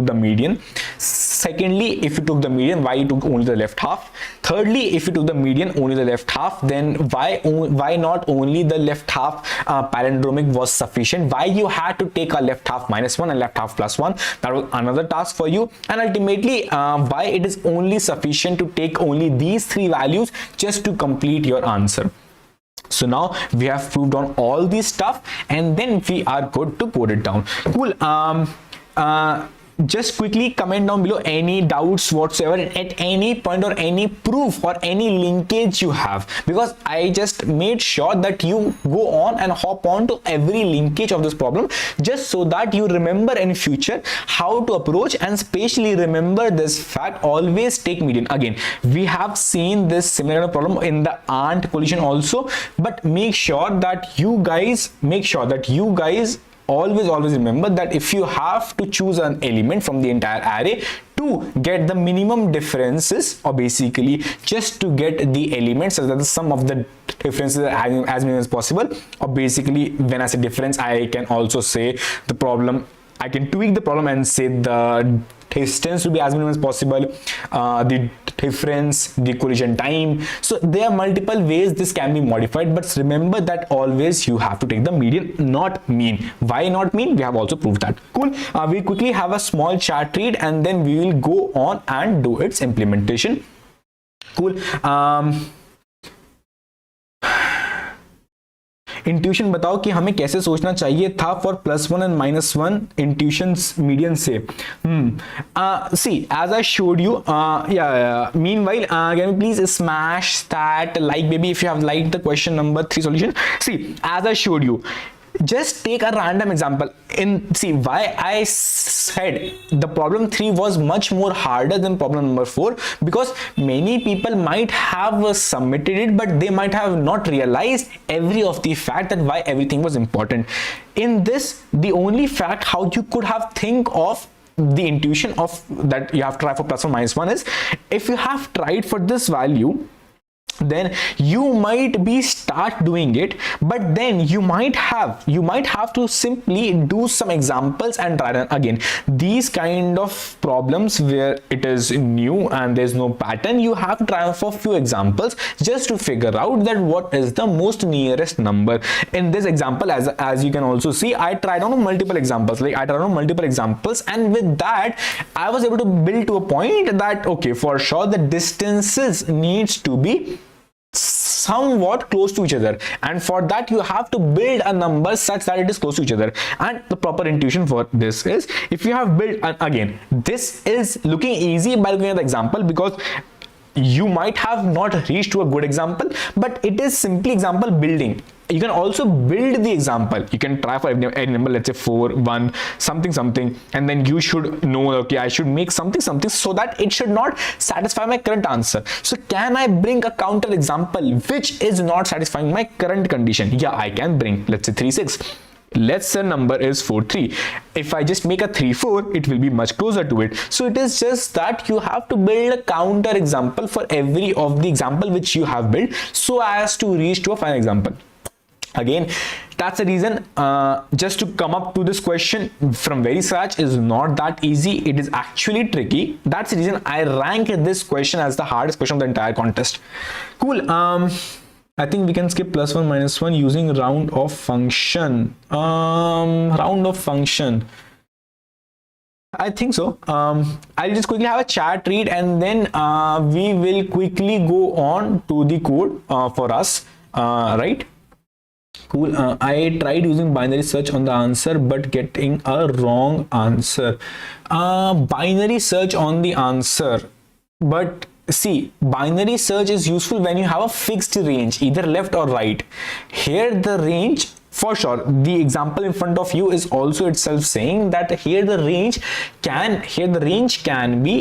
the median. Secondly, if you took the median, why you took only the left half. Thirdly, if you took the median only the left half, then why not only the left half palindromic was sufficient, why you had to take a left half -1 and left half +1. That was another task for you. And ultimately why it is only sufficient to take only these three values just to complete your answer. So now we have proved on all this stuff, and then we are good to code it down. Cool. Just quickly comment down below any doubts whatsoever at any point, or any proof or any linkage you have, because I just made sure that you go on and hop on to every linkage of this problem, just so that you remember in future how to approach, and especially remember this fact, always take median. Again, we have seen this similar problem in the ant collision also, but make sure that you guys always remember that if you have to choose an element from the entire array to get the minimum differences, or basically just to get the elements, so that the sum of the differences are as minimum as possible, or basically when I say difference, I can also say the problem, I can tweak the problem and say the distance to be as minimum as possible, the difference, the collision time. So there are multiple ways this can be modified, but remember that always you have to take the median, not mean. Why not mean? We have also proved that. Cool. We quickly have a small chart read, and then we will go on and do its implementation. Cool. Intuition बताओ कि हमें कैसे सोचना चाहिए था for +1 and -1 intuitions median से. See, as I showed you, meanwhile, can you please smash that like baby if you have liked the question number 3 solution. See, as I showed you, just take a random example. See why I said the problem 3 was much more harder than problem number 4, because many people might have submitted it, but they might have not realized every of the fact that why everything was important. In this, the only fact how you could have think of the intuition of that you have to try for +1 -1 is, if you have tried for this value, then you might be start doing it, but then you might have to simply do some examples and try them again. These kind of problems where it is new and there's no pattern, you have to try for few examples just to figure out that what is the most nearest number. In this example, as you can also see, I tried on multiple examples, and with that I was able to build to a point that okay, for sure the distances needs to be somewhat close to each other, and for that you have to build a number such that it is close to each other. And the proper intuition for this is, if you have built, and again this is looking easy by looking at the example, because you might have not reached to a good example, but it is simply example building. You can also build the example. You can try for any number, let's say 4, 1, something, and then you should know, okay, I should make something, so that it should not satisfy my current answer. So can I bring a counter example which is not satisfying my current condition? Yeah, I can bring, let's say 3, 6. Let's say number is 4, 3. If I just make a 3, 4, it will be much closer to it. So it is just that you have to build a counter example for every of the example which you have built, so as to reach to a final example. Again, that's the reason just to come up to this question from very scratch is not that easy. It is actually tricky. That's the reason I rank this question as the hardest question of the entire contest. Cool. I think we can skip +1 -1 using round of function. Round of function, I think so. I'll just quickly have a chat read, and then we will quickly go on to the code for us, right? Cool. I tried using binary search on the answer but getting a wrong answer. Binary search on the answer, but see, binary search is useful when you have a fixed range, either left or right. Here the range, for sure, the example in front of you is also itself saying that here the range can be,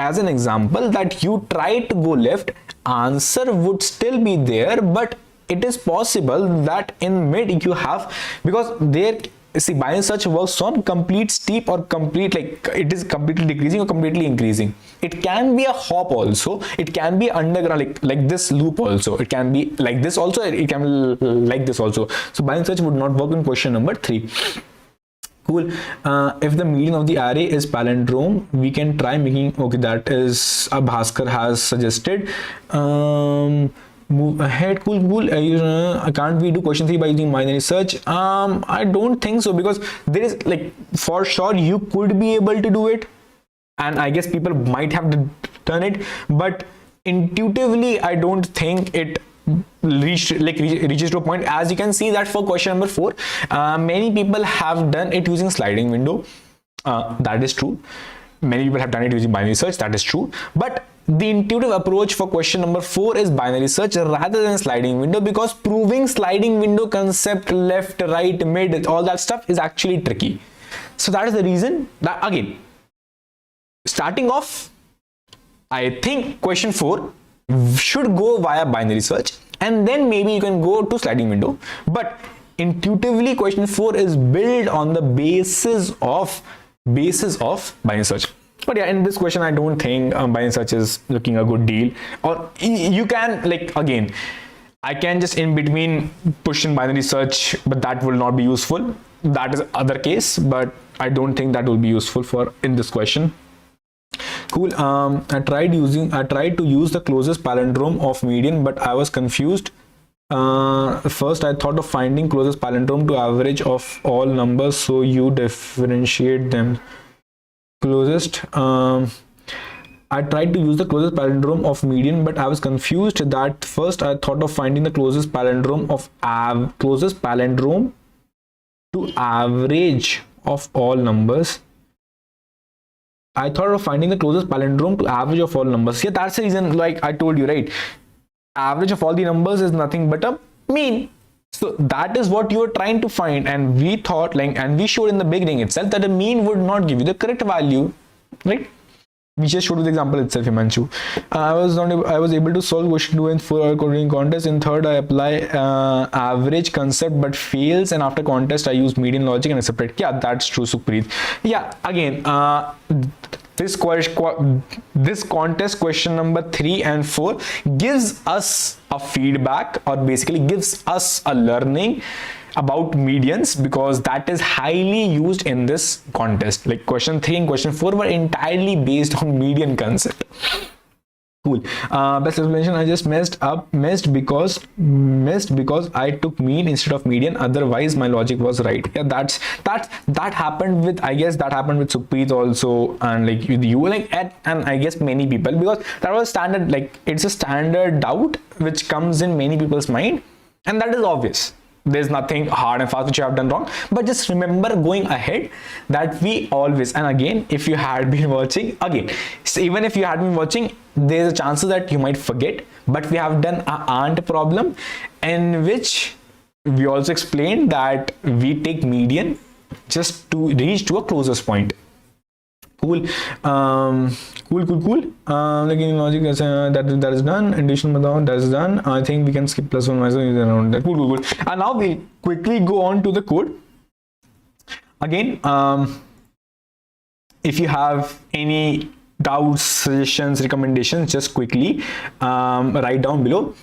as an example, that you try to go left, answer would still be there, but it is possible that in mid you have, because there, see, binary search works on complete steep or complete, like it is completely decreasing or completely increasing. It can be a hop also, it can be underground, like this loop also, it can be like this also, it can be like this also. So binary search would not work in question number 3. Cool. If the median of the array is palindrome, we can try making, okay, that is Bhaskar has suggested. Move ahead. Cool. Can't we do question 3 by using binary search? I don't think so, because there is, like, for sure you could be able to do it, and I guess people might have done it, but intuitively I don't think it reaches to a point. As you can see that for question number 4, many people have done it using sliding window. That is true. Many people have done it using binary search. That is true. But the intuitive approach for question number 4 is binary search rather than sliding window, because proving sliding window concept, left, right, mid, all that stuff is actually tricky. So that is the reason that, again, starting off, I think question 4 should go via binary search, and then maybe you can go to sliding window. But intuitively, question 4 is built on the basis of binary search. But yeah, in this question, I don't think binary search is looking a good deal. Or you can, like, again, I can just in between push in binary search, but that will not be useful. That is other case, but I don't think that will be useful for in this question. Cool. I tried to use the closest palindrome of median, but I was confused. First, I thought of finding closest palindrome to average of all numbers, so you differentiate them. Closest. I tried to use the closest palindrome of median, but I was confused. That first, I thought of finding the closest palindrome to average of all numbers. I thought of finding the closest palindrome to average of all numbers. Yeah, that's the reason, like I told you, right? Average of all the numbers is nothing but a mean. So that is what you are trying to find, and we thought, like, and we showed in the beginning itself that a mean would not give you the correct value, right? We just showed the example itself, Himanshu. I was able to solve question 2 and 4 coding contest. In third, I apply average concept but fails, and after contest I use median logic and I separate. Yeah, that's true, Supreet. Yeah, again, this contest question number 3 and 4 gives us a feedback, or basically gives us a learning about medians, because that is highly used in this contest. Like question 3 and question 4 were entirely based on median concept. Cool. Best explanation, I just missed because I took mean instead of median, otherwise my logic was right. Yeah, that happened with, I guess that happened with Supreet also, and like with you, like and I guess many people, because that was standard, like it's a standard doubt which comes in many people's mind, and that is obvious. There's nothing hard and fast which you have done wrong, but just remember going ahead that we always, and again, if you had been watching, again, so even if you had been watching, there's a chance that you might forget, but we have done an AND problem in which we also explained that we take median just to reach to a closest point. Cool. Cool. Like in logic, that is done. Additional method, that is done. I think we can skip plus one minus one around that. Cool. And now we'll quickly go on to the code. Again, if you have any doubts, suggestions, recommendations, just quickly write down below.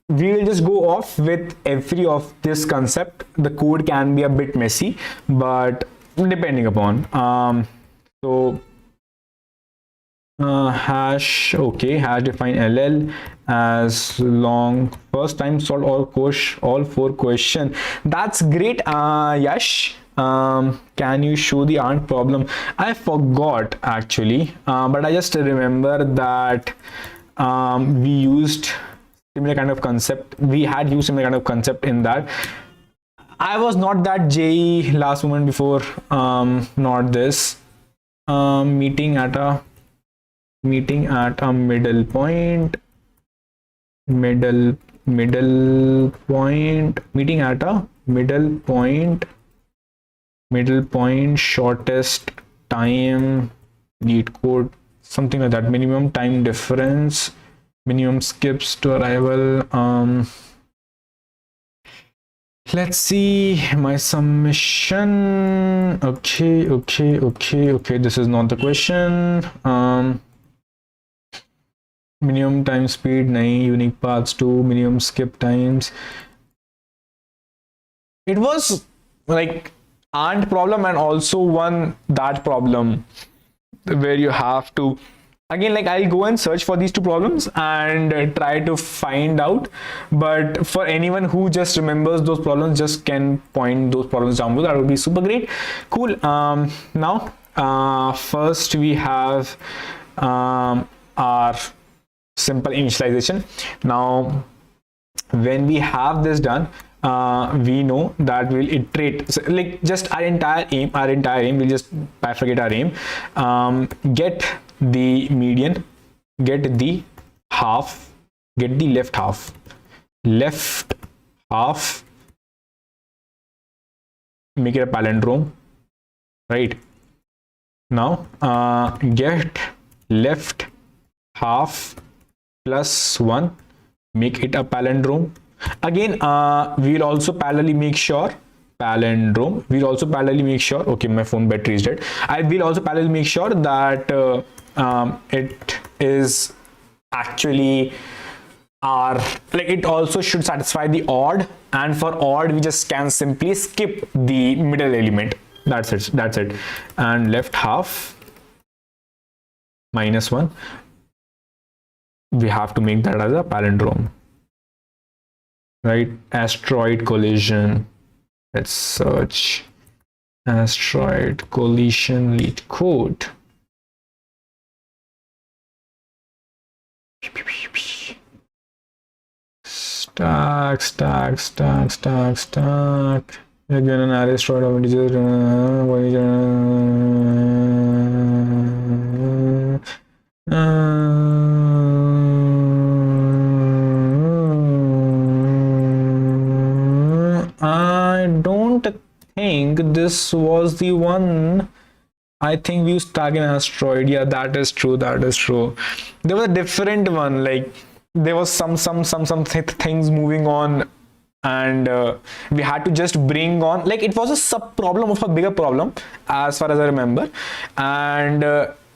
We will just go off with every of this concept. The code can be a bit messy, but depending upon so hash define ll as long first time solve all 4 question. That's great. Yash, can you show the AND problem? I forgot actually, but I just remember that we used similar kind of concept. We had used similar kind of concept in that. I was not that JE last moment before, not this. Meeting at a middle point, shortest time, Leetcode, something like that, minimum time difference, minimum skips to arrival. Let's see my submission. Okay, this is not the question. Minimum time speed 9, unique paths 2, minimum skip times. It was like AND problem and also that problem where you have to, again, like I'll go and search for these 2 problems and try to find out, but for anyone who just remembers those problems, just can point those problems down below. That would be super great. Cool. Now first we have our simple initialization. Now when we have this done, we know that we'll iterate. So like just our entire aim, we'll just bifurcate our aim. Get the median, get the half, get the left half, make it a palindrome, right? Now get left half plus 1, make it a palindrome. Again, we'll also parallelly make sure palindrome. We'll also parallelly make sure, okay, my phone battery is dead. I will also parallelly make sure that it is actually it also should satisfy the odd, and for odd we just can simply skip the middle element. That's it. And left half minus 1, we have to make that as a palindrome, right? Asteroid collision, let's search asteroid collision Leetcode. Stack. Again, an asteroid of integers. I don't think this was the one. I think we used tag an asteroid. Yeah, that is true. There was a different one, like there was some things moving on, and we had to just bring on, like it was a sub problem of a bigger problem as far as I remember, and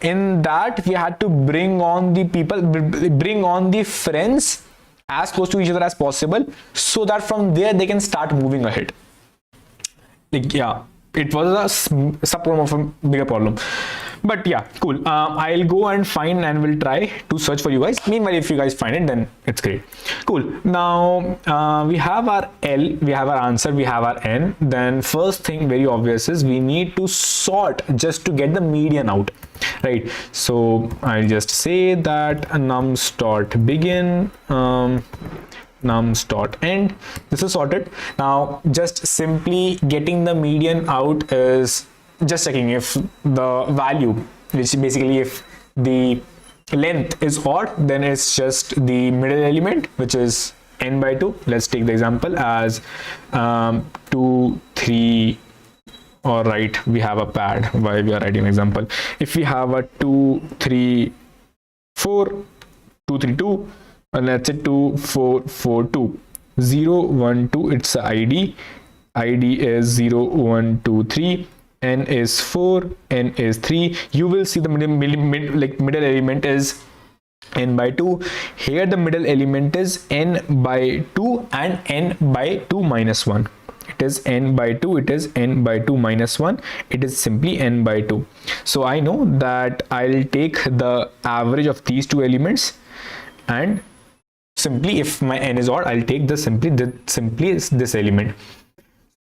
in that we had to bring on the people, bring on the friends as close to each other as possible, so that from there they can start moving ahead. Like, yeah, it was a sub problem of a bigger problem. But yeah, cool. I'll go and find, and we'll try to search for you guys. Meanwhile, if you guys find it, then it's great. Cool. Now we have our L, we have our answer, we have our N. Then first thing, very obvious, is we need to sort just to get the median out, right? So I'll just say that nums dot begin, nums dot end. This is sorted. Now just simply getting the median out is just checking if the value, which basically if the length is odd, then it's just the middle element, which is n by 2. Let's take the example as 2 3, or right, we have a pad while we are writing an example. If we have a 2 3 4, 2 3 2, and let's say 2 4 4 2, 0 1 2, it's a id is 0 1 2 3, n is 4, n is 3. You will see the middle element is n by 2. Here the middle element is n by 2 and n by 2 minus 1. It is n by 2, it is n by 2 minus 1, it is simply n by 2. So I know that I'll take the average of these two elements, and simply if my n is odd, I'll take the simply this element.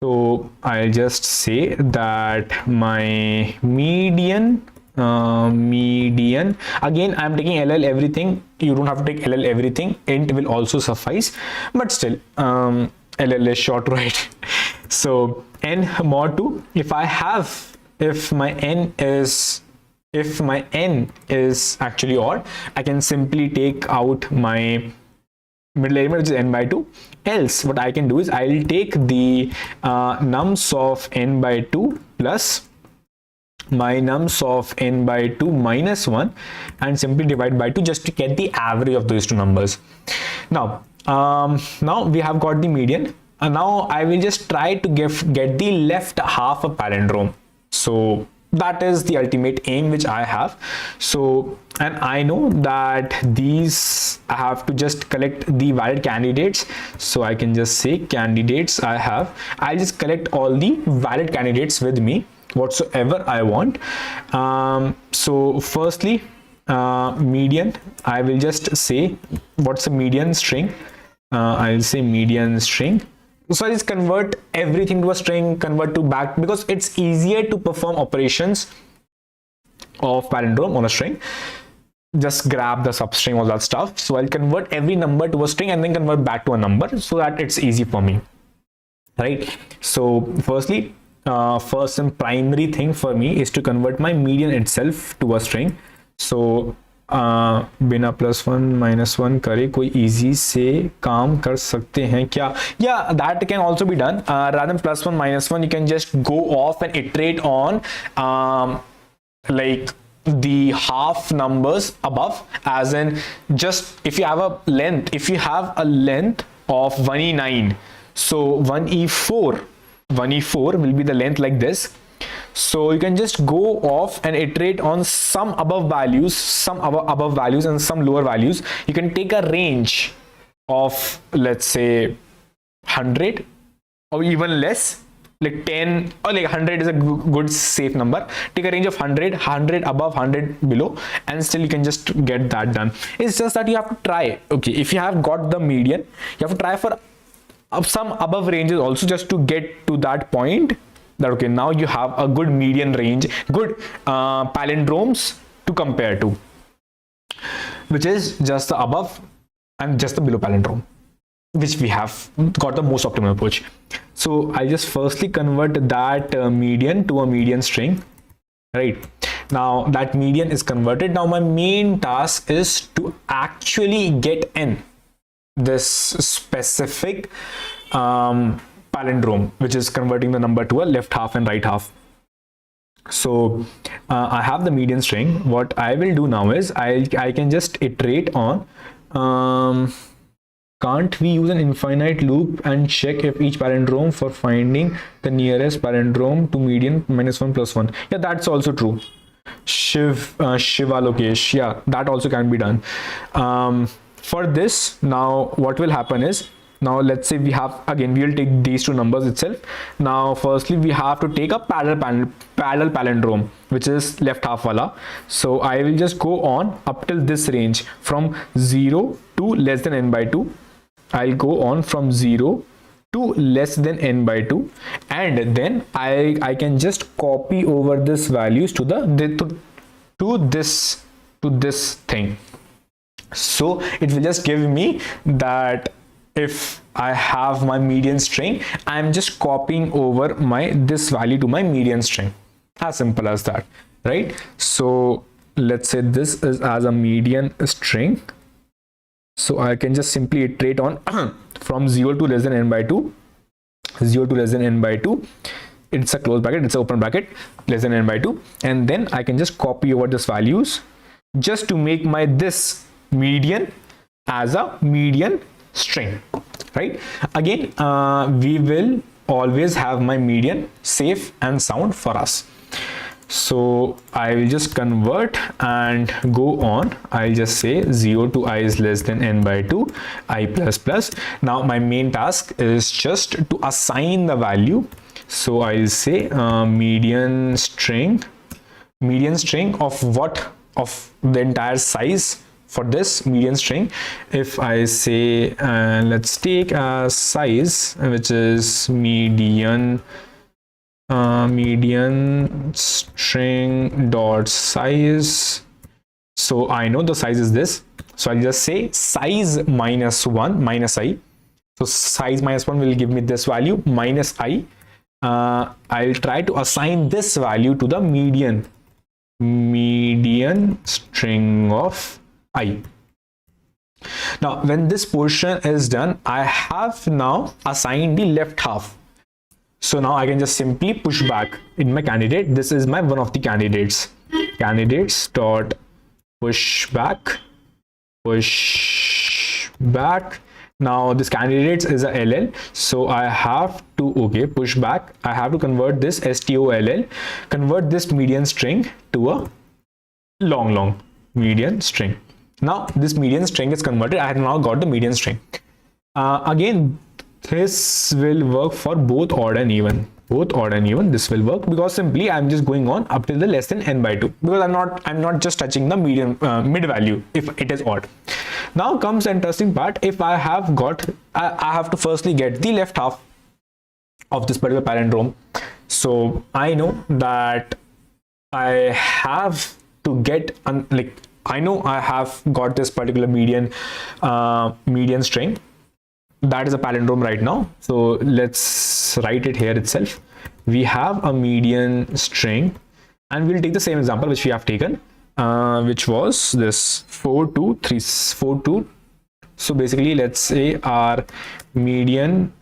So I'll just say that my median, again I'm taking LL everything. You don't have to take LL everything, int will also suffice, but still LL is short, right? So n mod 2, if my n is actually odd, I can simply take out my middle element, which is n by 2. Else what I can do is I'll take the nums of n by 2 plus my nums of n by 2 minus 1 and simply divide by 2 just to get the average of those two numbers. Now we have got the median, and now I will just try to get the left half a palindrome. So that is the ultimate aim which I have. So, and I know that these I have to just collect the valid candidates. So I can just say candidates I'll just collect all the valid candidates with me whatsoever I want. So firstly, median, I will just say what's a median string. I'll say median string. So I just convert everything to a string, convert to back, because it's easier to perform operations of palindrome on a string. just grab the substring, all that stuff. So I'll convert every number to a string and then convert back to a number so that it's easy for me, right? So firstly, first and primary thing for me is to convert my median itself to a string. So बिना +1 -1 करे कोई easy से काम कर सकते हैं क्या? Yeah, that can also be done. Rather than +1 -1, you can just go off and iterate on like the half numbers above, as in just if you have a length of 1e9, so 1e4 will be the length like this. So you can just go off and iterate on some above values, and some lower values. You can take a range of, let's say, 100 or even less, like 10 or like 100 is a good safe number. Take a range of 100 above, 100 below, and still you can just get that done. It's just that you have to try. Okay, if you have got the median, you have to try for some above ranges also, just to get to that point that okay, now you have a good median range, good palindromes to compare to, which is just the above and just the below palindrome, which we have got the most optimal approach. So I just firstly convert that median to a median string, right? Now that median is converted. Now my main task is to actually get in this specific palindrome, which is converting the number to a left half and right half. So I have the median string. What I will do now is I can just iterate on can't we use an infinite loop and check if each palindrome for finding the nearest palindrome to median -1 +1? Yeah, that's also true. Shiva Lokesh, yeah, that also can be done. For this, now what will happen is, now let's say we have, again we will take these two numbers itself. Now firstly we have to take a parallel palindrome, which is left half wala. So I will just go on up till this range from 0 to less than n/2. I'll go on from 0 to less than n/2, and then I can just copy over this values to this thing. So it will just give me that if I have my median string, I'm just copying over this value to my median string. As simple as that, right? So let's say this is as a median string. So I can just simply iterate on from 0 to less than n/2, 0 to less than n/2. It's a close bracket, it's an open bracket, less than n/2, and then I can just copy over this values just to make my this median as a median string, right? Again, we will always have my median safe and sound for us. So I will just convert and go on. I'll just say 0 to I is less than n/2, I plus. Now my main task is just to assign the value. So I'll say median string of what, of the entire size for this median string. If I say let's take a size which is median string dot size. So I know the size is this, so I'll just say size -1 minus I. So size -1 will give me this value minus I. I'll try to assign this value to the median string of I. Now when this portion is done, I have now assigned the left half. So now I can just simply push back in my candidate. This is my one of the candidates dot push back. Now this candidates is a LL, so I have to push back. I have to convert this STOLL, convert this median string to a long median string. Now this median string is converted. I have now got the median string. Again, this will work for both odd and even. This will work because simply I'm just going on up till the less than n/2, because I'm not just touching the median mid value if it is odd. Now comes the interesting part. If I have to firstly get the left half of this particular palindrome. So I know that I have to get I know I have got this particular median string. That is a palindrome right now. So let's write it here itself. We have a median string, and we'll take the same example which we have taken, which was this 4232. So basically, let's say our median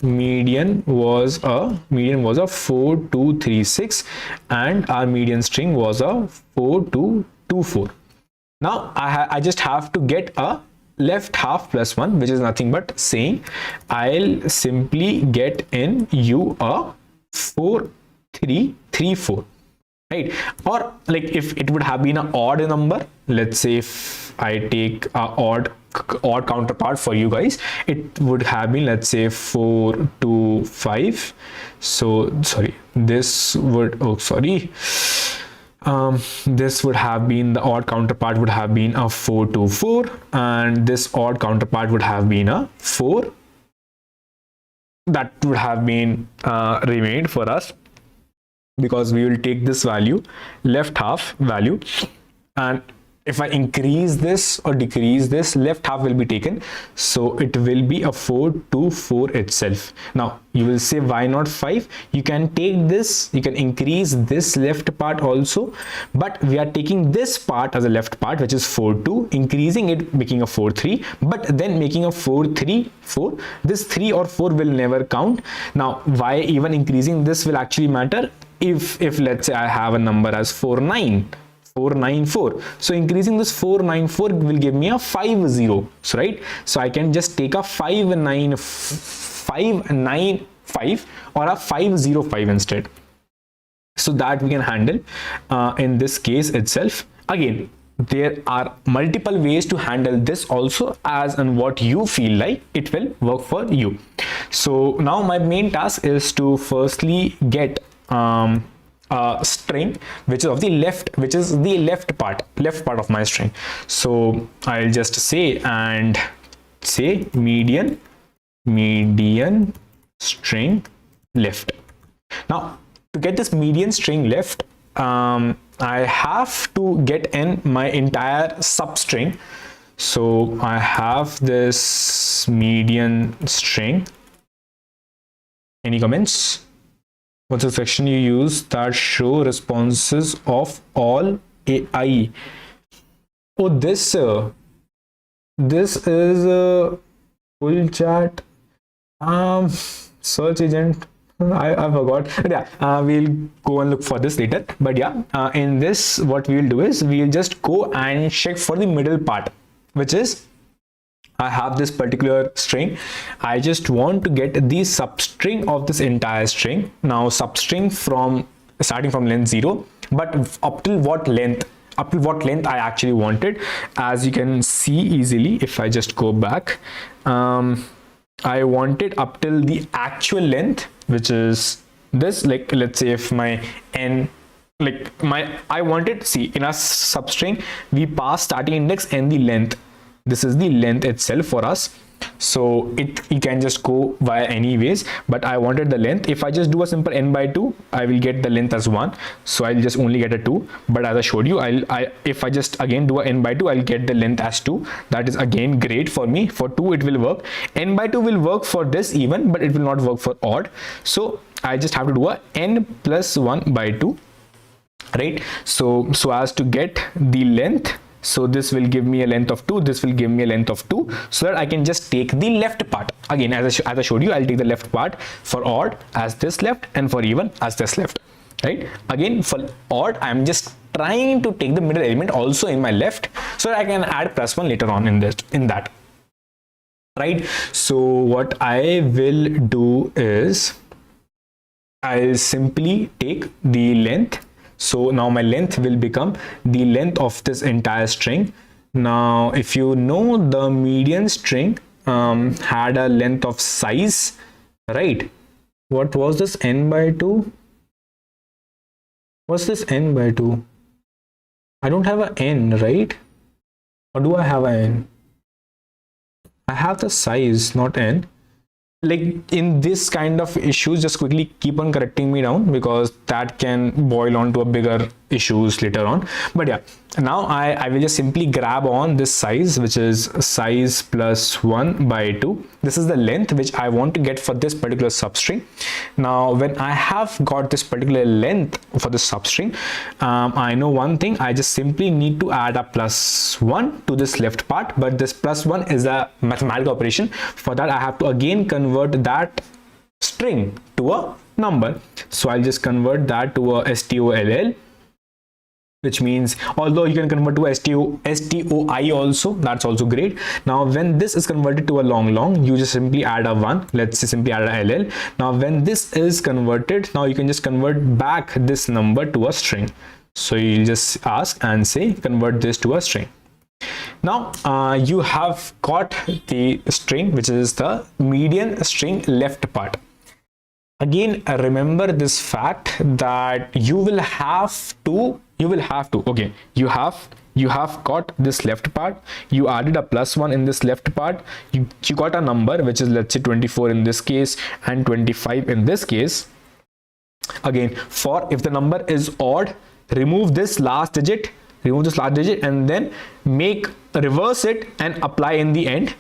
was a 4236, and our median string was a 4224. Now I just have to get a left half plus 1, which is nothing but saying I'll simply get in you a 4334, right? Or like if it would have been an odd number, let's say if I take a odd counterpart for you guys, it would have been, let's say, 425. So sorry, this would this would have been, the odd counterpart would have been a 424, and this odd counterpart would have been a 4. That would have been remained for us, because we will take this value, left half value, and if I increase this or decrease this, left half will be taken, so it will be a 424 itself. Now you will say, why not 5? You can take this, you can increase this left part also, but we are taking this part as a left part, which is 42, increasing it, making a 43, but then making a 434. This 3 or 4 will never count. Now why even increasing this will actually matter? If let's say I have a number as 494, so increasing this 494 will give me a 50, so right, so I can just take a 595 or a 505 instead, so that we can handle in this case itself. Again, there are multiple ways to handle this also, as and what you feel like it will work for you. So now my main task is to firstly get a string which is of the left, which is the left part of my string. So I'll just say median string left. Now to get this median string left, I have to get in my entire substring. So I have this median string. Any comments? What's the section you use that show responses of all AI? Oh, this is a full chat search agent. I forgot, but yeah, we'll go and look for this later. But yeah, in this, what we'll do is we'll just go and check for the middle part, which is, I have this particular string. I just want to get the substring of this entire string. Now substring starting from length 0, but up till what length I actually wanted. As you can see easily, if I just go back, I wanted up till the actual length, which is this, like let's say if my n, I wanted, see, in our substring we pass starting index and the length. This is the length itself for us, so you can just go via any ways, but I wanted the length. If I just do a simple n by 2, I will get the length as 1, so I'll just only get a 2. But as I showed you, if I just again do a n by 2, I'll get the length as 2. That is again great for me. For 2 it will work. N by 2 will work for this even, but it will not work for odd. So I just have to do a n plus 1 by 2, right? So as to get the length. So this will give me a length of 2, this will give me a length of 2, so that I can just take the left part. Again, as I showed you, I'll take the left part for odd as this left, and for even as this left, right? Again, for odd, I'm just trying to take the middle element also in my left, so that I can add +1 later on in that, right? So what I will do is I'll simply take the length. So now my length will become the length of this entire string. Now if you know, the median string had a length of size, right? What was this, n by 2? What's this n by 2? I don't have an n, right? Or do I have an n? I have the size, not n. like in this kind of issues, just quickly keep on correcting me down, because that can boil on to a bigger issues later on. But yeah, now I will just simply grab on this size, which is size plus 1 by 2. This is the length which I want to get for this particular substring. Now when I have got this particular length for the substring, I know one thing, I just simply need to add a plus 1 to this left part, but this plus 1 is a mathematical operation. For that I have to again convert that string to a number. So I'll just convert that to a STOLL, which means, although you can convert to STOI also, that's also great. Now when this is converted to a long, you just simply add a 1. Let's say simply add a LL. Now when this is converted, now you can just convert back this number to a string. So you just ask and say convert this to a string. Now you have got the string, which is the median string left part. Again, remember this fact that you will have to, okay, you have got this left part, you added a plus 1 in this left part, you got a number which is, let's say 24 in this case and 25 in this case. Again, for if the number is odd, remove this last digit, and then reverse it and apply in the end,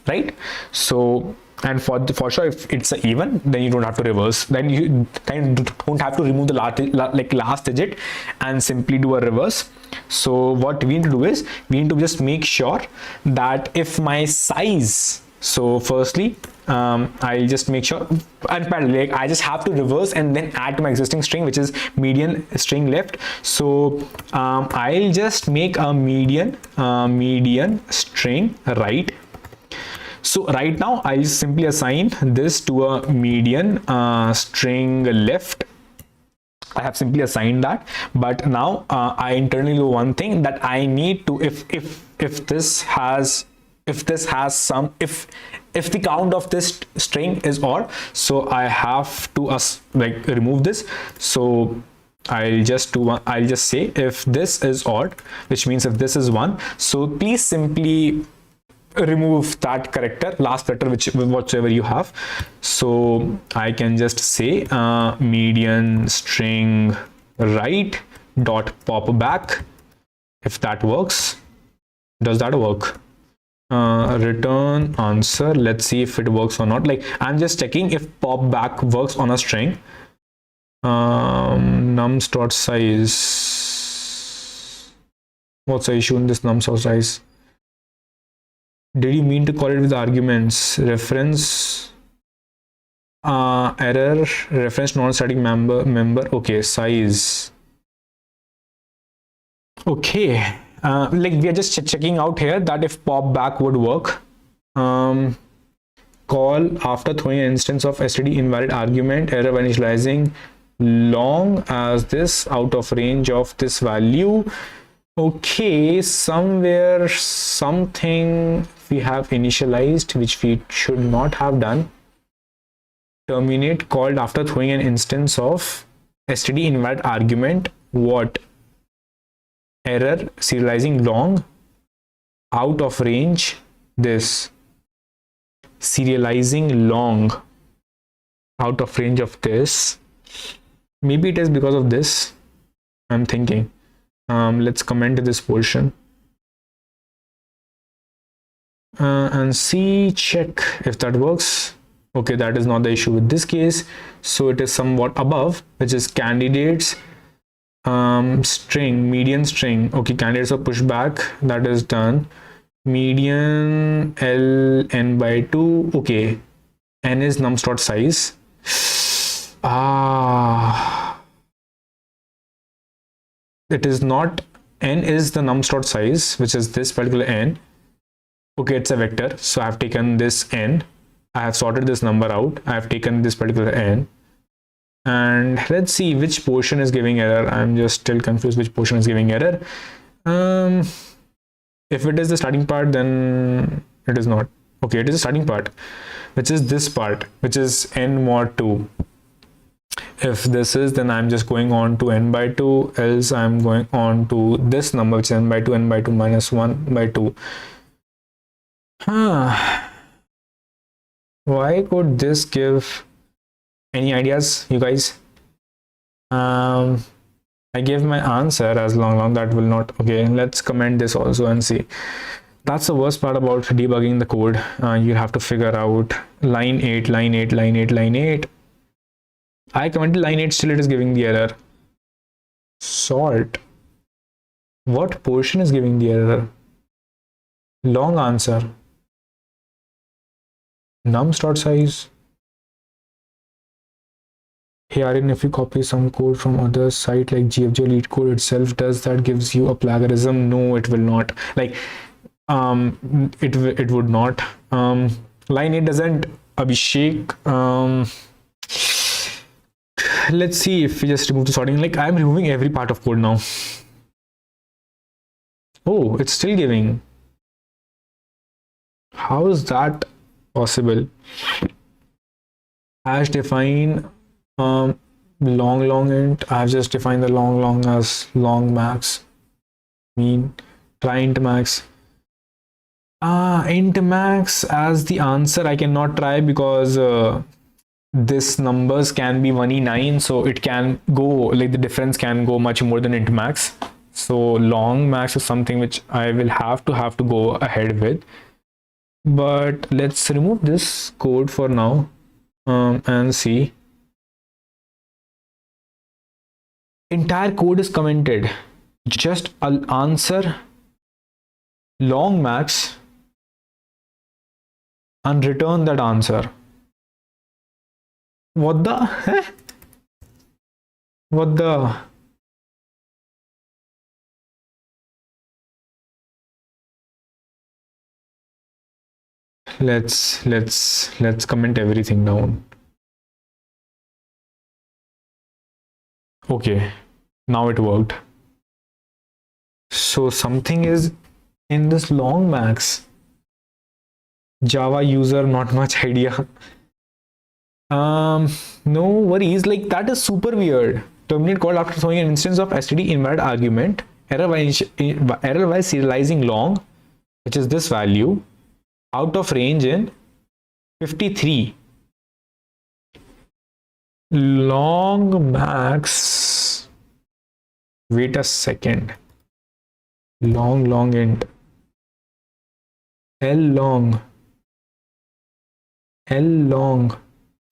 right? So, and for sure, if it's an even, then you don't have to reverse, then you don't have to remove the last digit and simply do a reverse. So what we need to do is, we need to just make sure that if my size, so firstly I'll just make sure, and parallel, I just have to reverse and then add to my existing string, which is median string left. So I'll just make a median string right. So right now I'll simply assign this to a median string left. I have simply assigned that, but now I internally do one thing, that I need to, if the count of this string is odd, so I have to remove this. So I'll just say if this is odd, which means if this is 1, so please simply remove that character, last character, whatsoever you have. So I can just say median string right dot pop back, if that works. Does that work? Return answer. Let's see if it works or not. Like, I'm just checking if pop back works on a string. Nums dot size. What's the issue in this nums dot size? Did you mean to call it with arguments? Reference error, reference non-static member. Okay, size. Okay, like we are just checking out here that if pop back would work. Call after throwing an instance of std invalid argument, error when initializing long as this out of range of this value. Okay, somewhere something we have initialized which we should not have done. Terminate called after throwing an instance of std invalid argument. What? Error serializing long out of range this. Serializing long out of range of this. Maybe it is because of this, I'm thinking. Let's comment this portion and see, check if that works. Okay, that is not the issue with this case, so it is somewhat above, which is candidates string, median string. Okay, candidates are pushed back, that is done. Median ln by 2. Okay, n is nums dot size. It is not, n is the nums dot size, which is this particular n. Okay, it's a vector, so I have taken this n, I have sorted this number out, I have taken this particular n, and let's see which portion is giving error. I'm just still confused which portion is giving error. If it is the starting part, then it is not. Okay, it is the starting part, which is this part, which is n mod 2. If this is, then I'm just going on to n by 2, else I'm going on to this number, which is n by 2 minus 1 by 2. Why could this give any ideas, you guys? I gave my answer as long that will not. Okay, let's comment this also and see. That's the worst part about debugging the code. You have to figure out line 8, line 8, line 8, line 8. I commented line 8, still it is giving the error. Sort. What portion is giving the error? Long answer. Nums.size. Hey Aryan, if you copy some code from other site like GFJ Leetcode itself, does that gives you a plagiarism? No, it will not. Like it would not. Line 8 doesn't. Abhishek. Let's see if we just remove the sorting. Like I'm removing every part of code now. Oh, it's still giving. How is that possible? Hash define long int. I've just defined the long as long max. Mean try int max. Int max as the answer I cannot try because this numbers can be 1e9, so it can go like the difference can go much more than int max. So long max is something which I will have to go ahead with. But let's remove this code for now and see. Entire code is commented. Just answer long max and return that answer. What the? What the? Let's comment everything down. Okay, now it worked. So something is in this long max. Java user, not much idea. No worries. Like that is super weird. Terminate call after throwing an instance of std invalid argument. Error while serializing long, which is this value, out of range in 53. Long max. Wait a second. Long int. L long.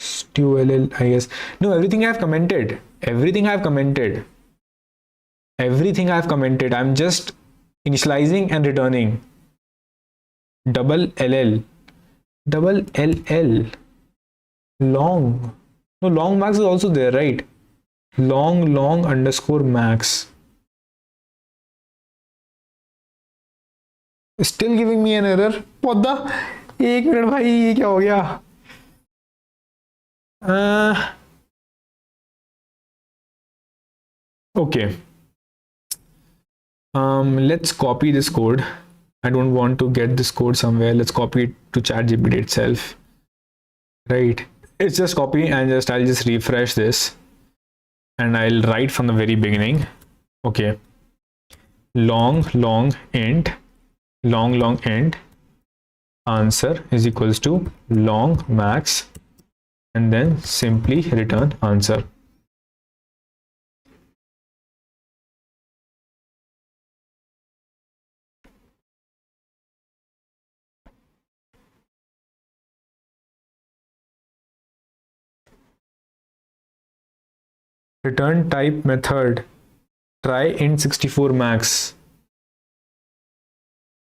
STULLIS. No, everything I've commented. Everything I've commented. I'm just initializing and returning. Double LL. Long. No, long max is also there, right? Long underscore max. Still giving me an error. What the? एक minute भाई, ये क्या हो गया? Okay. Let's copy this code. I don't want to get this code somewhere. Let's copy it to ChatGPT itself. Right. It's just copy and I'll just refresh this and I'll write from the very beginning. Okay. Long int answer is equals to long max and then simply return answer. Return type method, try int 64 max.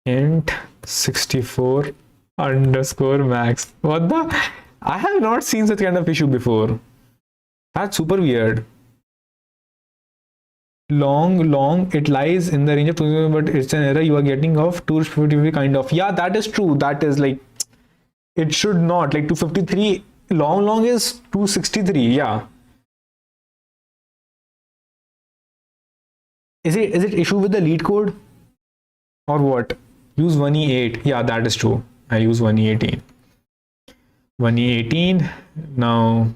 Int 64 underscore max. What the? I have not seen such kind of issue before. That's super weird. Long, it lies in the range of 2, but it's an error you are getting of 253 kind of. Yeah, that is true. That is like, it should not. Like 253, long is 263. Yeah. Is it issue with the Leetcode or what? Use 1e8. Yeah, that is true. I use 1e18. 1e18. Now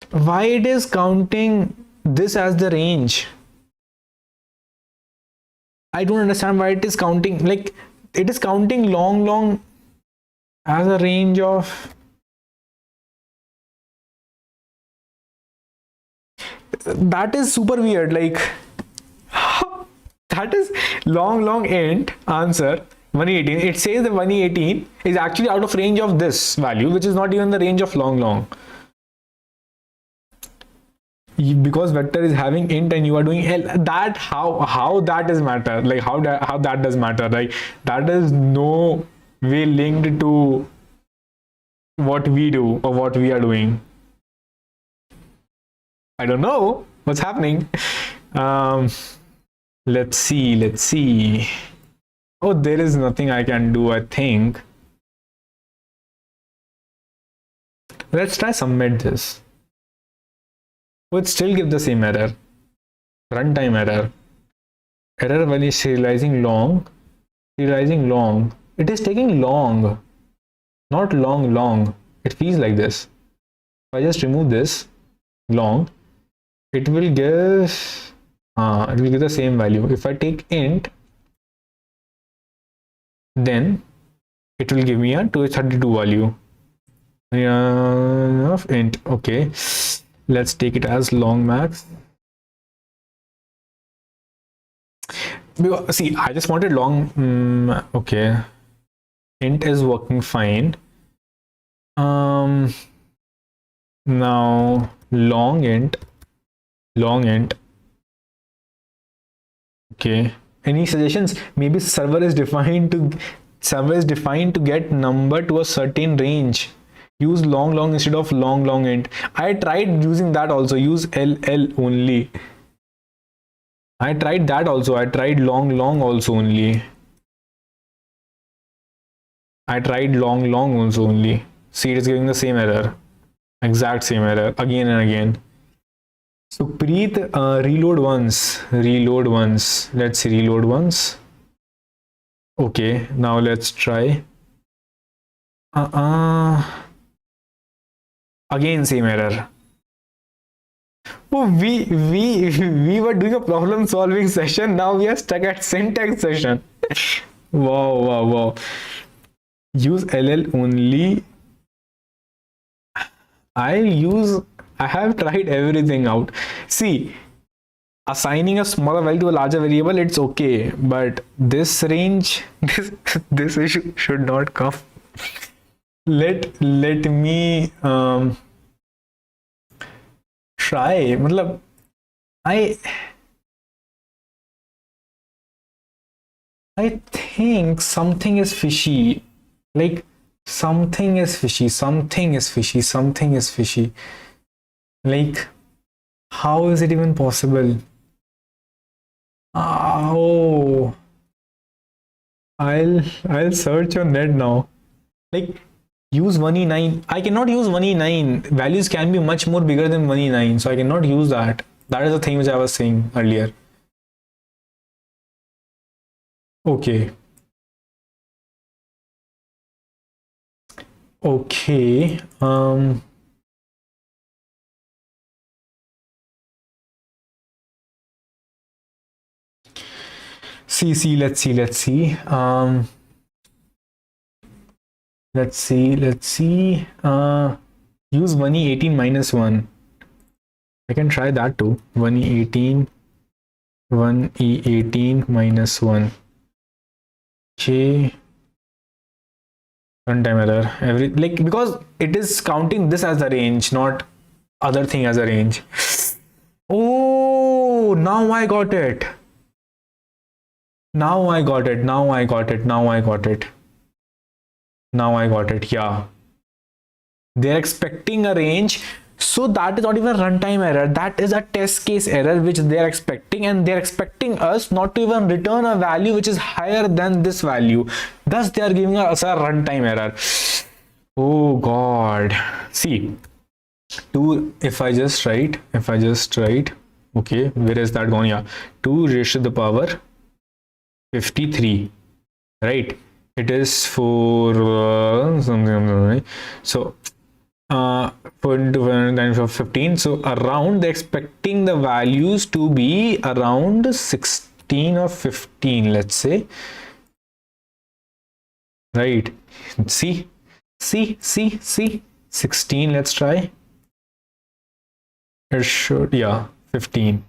why it is counting this as the range? I don't understand why it is counting. Like it is counting long as a range of, that is super weird. Like that is long int answer 118. It says the 118 is actually out of range of this value, which is not even the range of long. Because vector is having int and you are doing L, that how that is matter, like how that does matter, like that is no way linked to what we do or what we are doing. I don't know what's happening. Let's see. Oh, there is nothing I can do, I think. Let's try submit this. Would still give the same error. Runtime error. Error when it's serializing long. It is taking long. Not long. It feels like this. If I just remove this long, it will give the same value. If I take int, then it will give me a 232 value. Of int. Okay. Let's take it as long max. See, I just wanted long. Okay, int is working fine. Now long int. Okay. Any suggestions? Maybe server is defined to get number to a certain range. Use long instead of long int. I tried using that also. Use LL only. I tried that also. I tried long also only. I tried long also only. See, it is giving the same error. Exact same error again and again. So Preet, reload once. Let's see, reload once. Okay, now let's try. Again same error. Oh, we were doing a problem solving session. Now we are stuck at syntax session. Wow. Use LL only. I have tried everything out. See, assigning a smaller value to a larger variable, it's okay, but this range, this issue should not come. Let me try. Matlab, I think something is fishy. Like something is fishy. Like, how is it even possible? Oh, I'll search on net now. Like, use 1E9. I cannot use 1E9. Values can be much more bigger than 1E9, so I cannot use that. That is the thing which I was saying earlier. Okay. See, let's see. Let's see. Use 1E18 minus 1. I can try that too. 1E18 minus 1. Okay. Runtime error. Because it is counting this as a range, not other thing as a range. Oh, now I got it. Yeah, they're expecting a range, so that is not even runtime error. That is a test case error which they're expecting, and they're expecting us not to even return a value which is higher than this value. Thus they are giving us a runtime error. Oh god. See, if I just write, okay, where is that gone? Yeah, 2 raised to the power 53, right? It is for something, so 4 into 15, so around, they're expecting the values to be around 16 or 15, let's say. right? See 16. Let's try. It should, yeah, 15,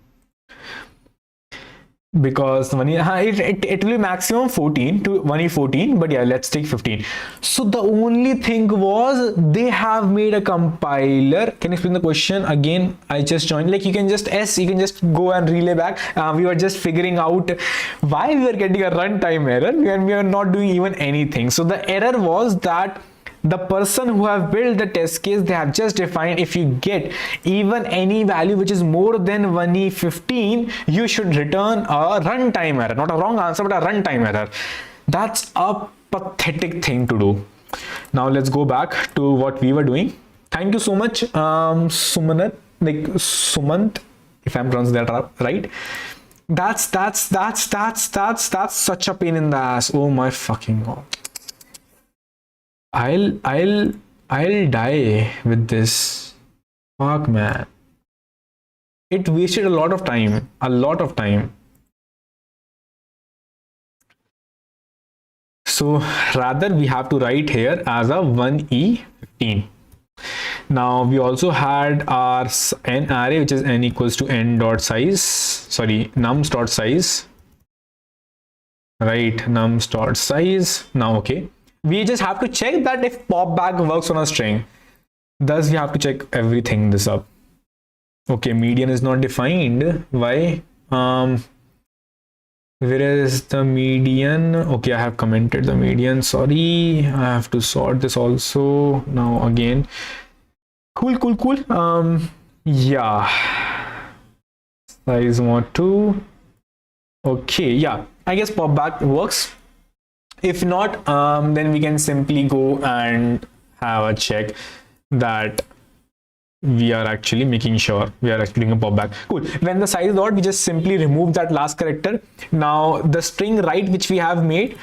because it will be maximum 14 to 1e14, but yeah, let's take 15. So the only thing was they have made a compiler. Can you explain the question again? I just joined. Like, you can just go and relay back. We were just figuring out why we were getting a runtime error when we are not doing even anything. So the error was that the person who have built the test case, they have just defined if you get even any value which is more than 1e15, you should return a runtime error. Not a wrong answer, but a runtime error. That's a pathetic thing to do. Now let's go back to what we were doing. Thank you so much, Sumant, if I'm pronouncing that right. That's such a pain in the ass. Oh my fucking god. I'll die with this. Fuck, man. It wasted a lot of time. So rather we have to write here as a 1e15. Now we also had our n array, which is n equals to n dot size, sorry, nums dot size, right? Nums dot size. Now, okay, we just have to check that if pop back works on a string. Thus we have to check everything this up. Okay, median is not defined. Why? Where is the median? Okay, I have commented the median. Sorry, I have to sort this also. Now again, cool. Yeah, size mod 2. Okay, yeah, I guess pop back works. If not, then we can simply go and have a check that we are actually making sure we are actually doing a pop back. Cool. When the size is odd, we just simply remove that last character. Now the string right which we have made,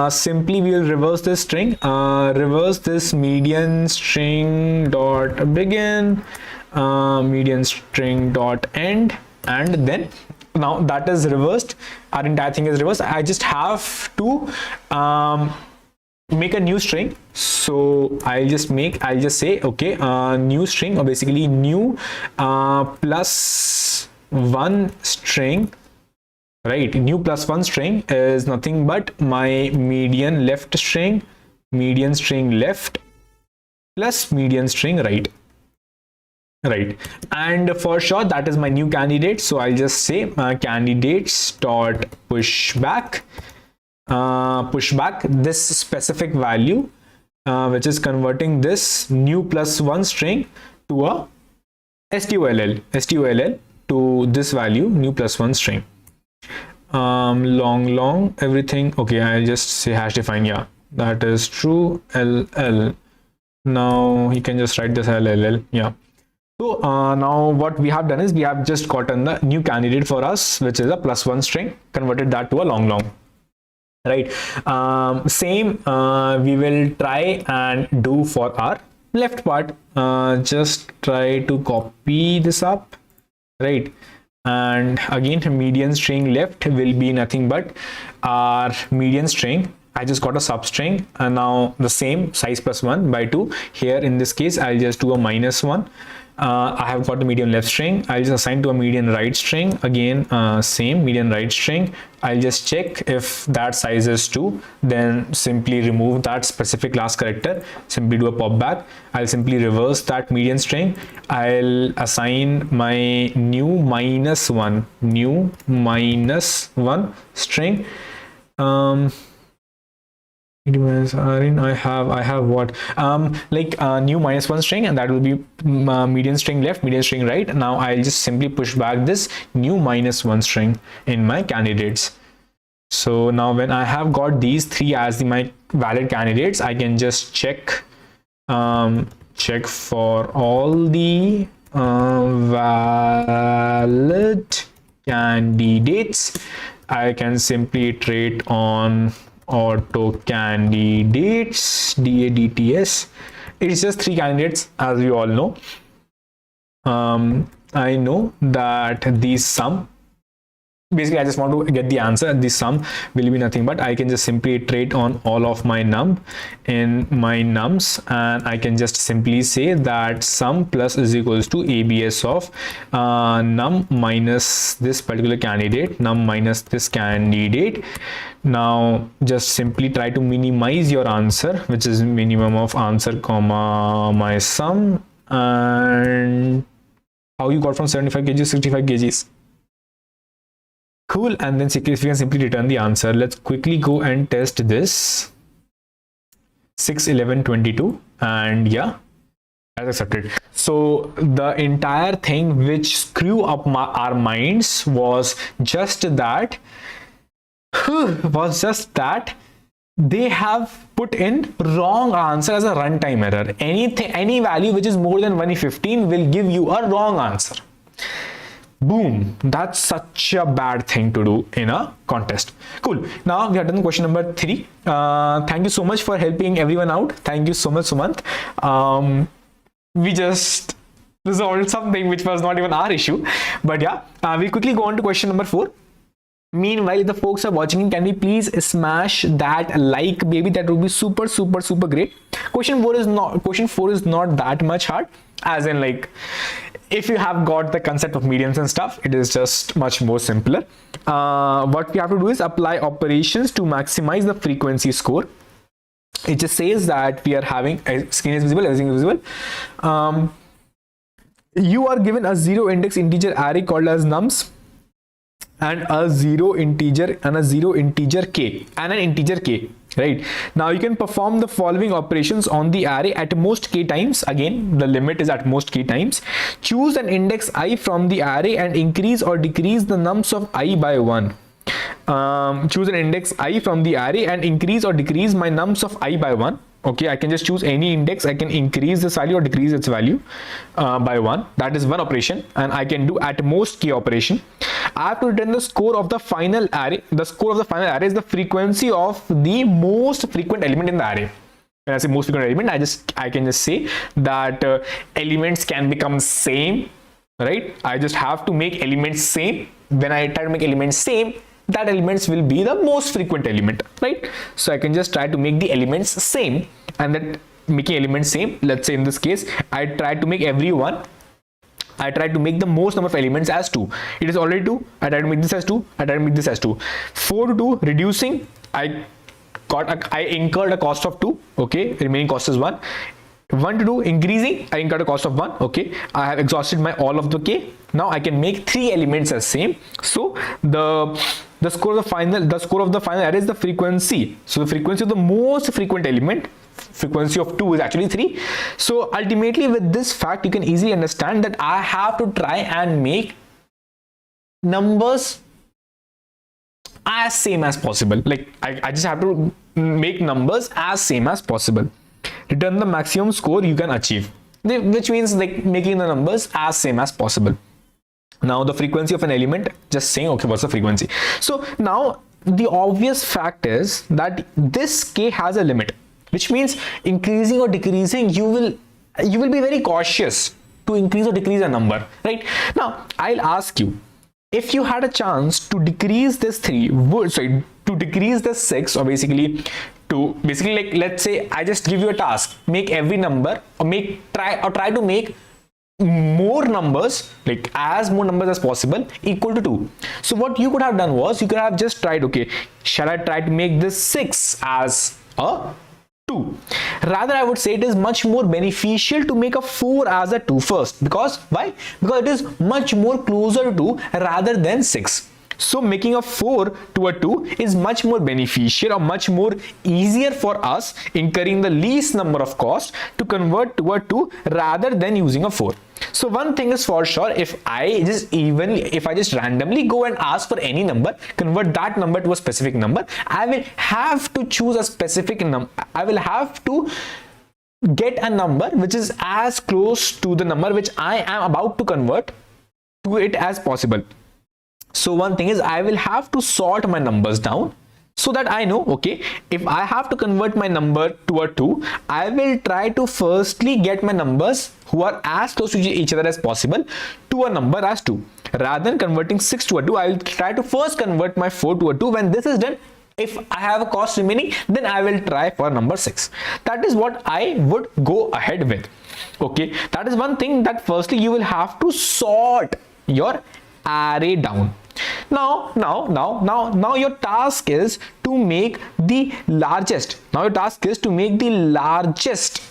simply we will reverse this string, reverse this median string dot begin, median string dot end, and then now that is reversed, our entire thing is reversed. I just have to make a new string. So I'll just say, okay, new string, or basically new plus one string, right? New plus one string is nothing but my median left string, median string left plus median string right. And for sure that is my new candidate. So I'll just say candidates dot push back this specific value, which is converting this new plus one string to a STOLL to this value, new plus one string. Long everything. Okay, I'll just say hash define. Yeah, that is true. LL. Now you can just write this LLL. Yeah. So now what we have done is we have just gotten the new candidate for us, which is a plus one string, converted that to a long, right? Same we will try and do for our left part. Just try to copy this up, right? And again, median string left will be nothing but our median string. I just got a substring, and now the same size plus 1 by 2. Here in this case, I'll just do a -1. I have got the median left string. I'll just assign to a median right string. Again, same median right string. I'll just check if that size is 2. Then simply remove that specific last character. Simply do a pop back. I'll simply reverse that median string. I'll assign my new -1 string. I have what new -1 string, and that will be median string left, median string right. Now I'll just simply push back this new -1 string in my candidates. So now when I have got these three as my valid candidates, I can just check for all the valid candidates. I can simply iterate on auto candidates DADTS. It's just 3 candidates, as you all know. I know that these sum basically I just want to get the answer. The sum will be nothing but I can just simply iterate on all of my num in my nums, and I can just simply say that sum plus is equals to abs of num minus this particular candidate, num minus this candidate. Now just simply try to minimize your answer, which is minimum of answer comma my sum, and how you got from 75 kg to 65 kgs. Cool. And then if we can simply return the answer, let's quickly go and test this. 6 11 22, and yeah, as accepted. So the entire thing which screw up our minds was just that they have put in wrong answer as a runtime error. Any value which is more than 115 will give you a wrong answer. Boom, that's such a bad thing to do in a contest. Cool. Now we have done question number 3. Thank you so much for helping everyone out. Thank you so much, Sumant. We just resolved something which was not even our issue, but yeah, we'll quickly go on to question number 4. Meanwhile, if the folks are watching, can we please smash that like, baby? That would be super great. Question 4 is not that much hard, as in like, if you have got the concept of medians and stuff, it is just much more simpler. What we have to do is apply operations to maximize the frequency score. It just says that we are having screen is visible, everything is visible. You are given a 0 index integer array called as nums, and a 0 integer k and an integer k. Right now you can perform the following operations on the array at most k times. Again, the limit is at most k times. Choose an index I from the array and increase or decrease the nums of I by 1. Choose an index I from the array and increase or decrease my nums of I by 1. Okay, I can just choose any index. I can increase this value or decrease its value by 1. That is one operation, and I can do at most k operation. I have to return the score of the final array. The score of the final array is the frequency of the most frequent element in the array. When I say most frequent element, I can just say that elements can become same, right? I just have to make elements same. When I try to make elements same, that elements will be the most frequent element, right? So I can just try to make the elements same, and that making elements same, let's say in this case, I try to make I try to make the most number of elements as 2. It is already 2. I try to make this as 2. I try to make this as 2. 4 to 2 reducing. I incurred a cost of 2. Okay, remaining cost is 1. 1 to 2 increasing. I incurred a cost of 1. Okay, I have exhausted my all of the k. Now I can make 3 elements as same. So the score of the final array is the frequency. So the frequency of the most frequent element, frequency of 2 is actually 3. So ultimately with this fact, you can easily understand that I have to try and make numbers as same as possible. Like I just have to make numbers as same as possible. Return the maximum score you can achieve, which means like making the numbers as same as possible. Now the frequency of an element, just saying, okay, what's the frequency? So now the obvious fact is that this k has a limit, which means increasing or decreasing, you will be very cautious to increase or decrease a number, right? Now I'll ask you, if you had a chance to decrease this 3, to decrease this 6, or basically like, let's say I just give you a task, make every number, or try to make more numbers, like as more numbers as possible, equal to 2. So what you could have done was, you could have just tried, okay, shall I try to make this 6 as a 2? Rather, I would say it is much more beneficial to make a 4 as a 2 first. Because why? Because it is much more closer to 2 rather than 6. So making a 4 to a 2 is much more beneficial, or much more easier for us, incurring the least number of cost to convert to a 2 rather than using a 4. So one thing is for sure, if I just randomly go and ask for any number, convert that number to a specific number, I will have to choose a specific number. I will have to get a number which is as close to the number which I am about to convert to it as possible. So one thing is, I will have to sort my numbers down so that I know, okay, if I have to convert my number to a 2, I will try to firstly get my numbers who are as close to each other as possible to a number as 2. rather than converting 6 to a 2, I will try to first convert my 4 to a 2. When this is done, if I have a cost remaining, then I will try for number 6. That is what I would go ahead with. Okay, that is one thing, that firstly you will have to sort your array down. Now your task is to make the largest. Now your task is to make the largest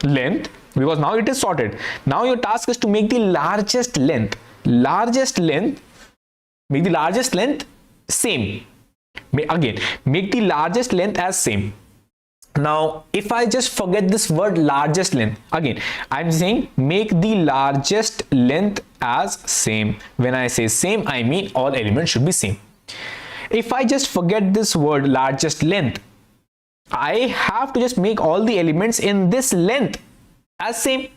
length, because now it is sorted. Now your task is to make the largest length. Make the largest length same. Again, make the largest length as same. Now, if I just forget this word largest length, again, I'm saying make the largest length as same. When I say same, I mean all elements should be same. If I just forget this word largest length, I have to just make all the elements in this length as same.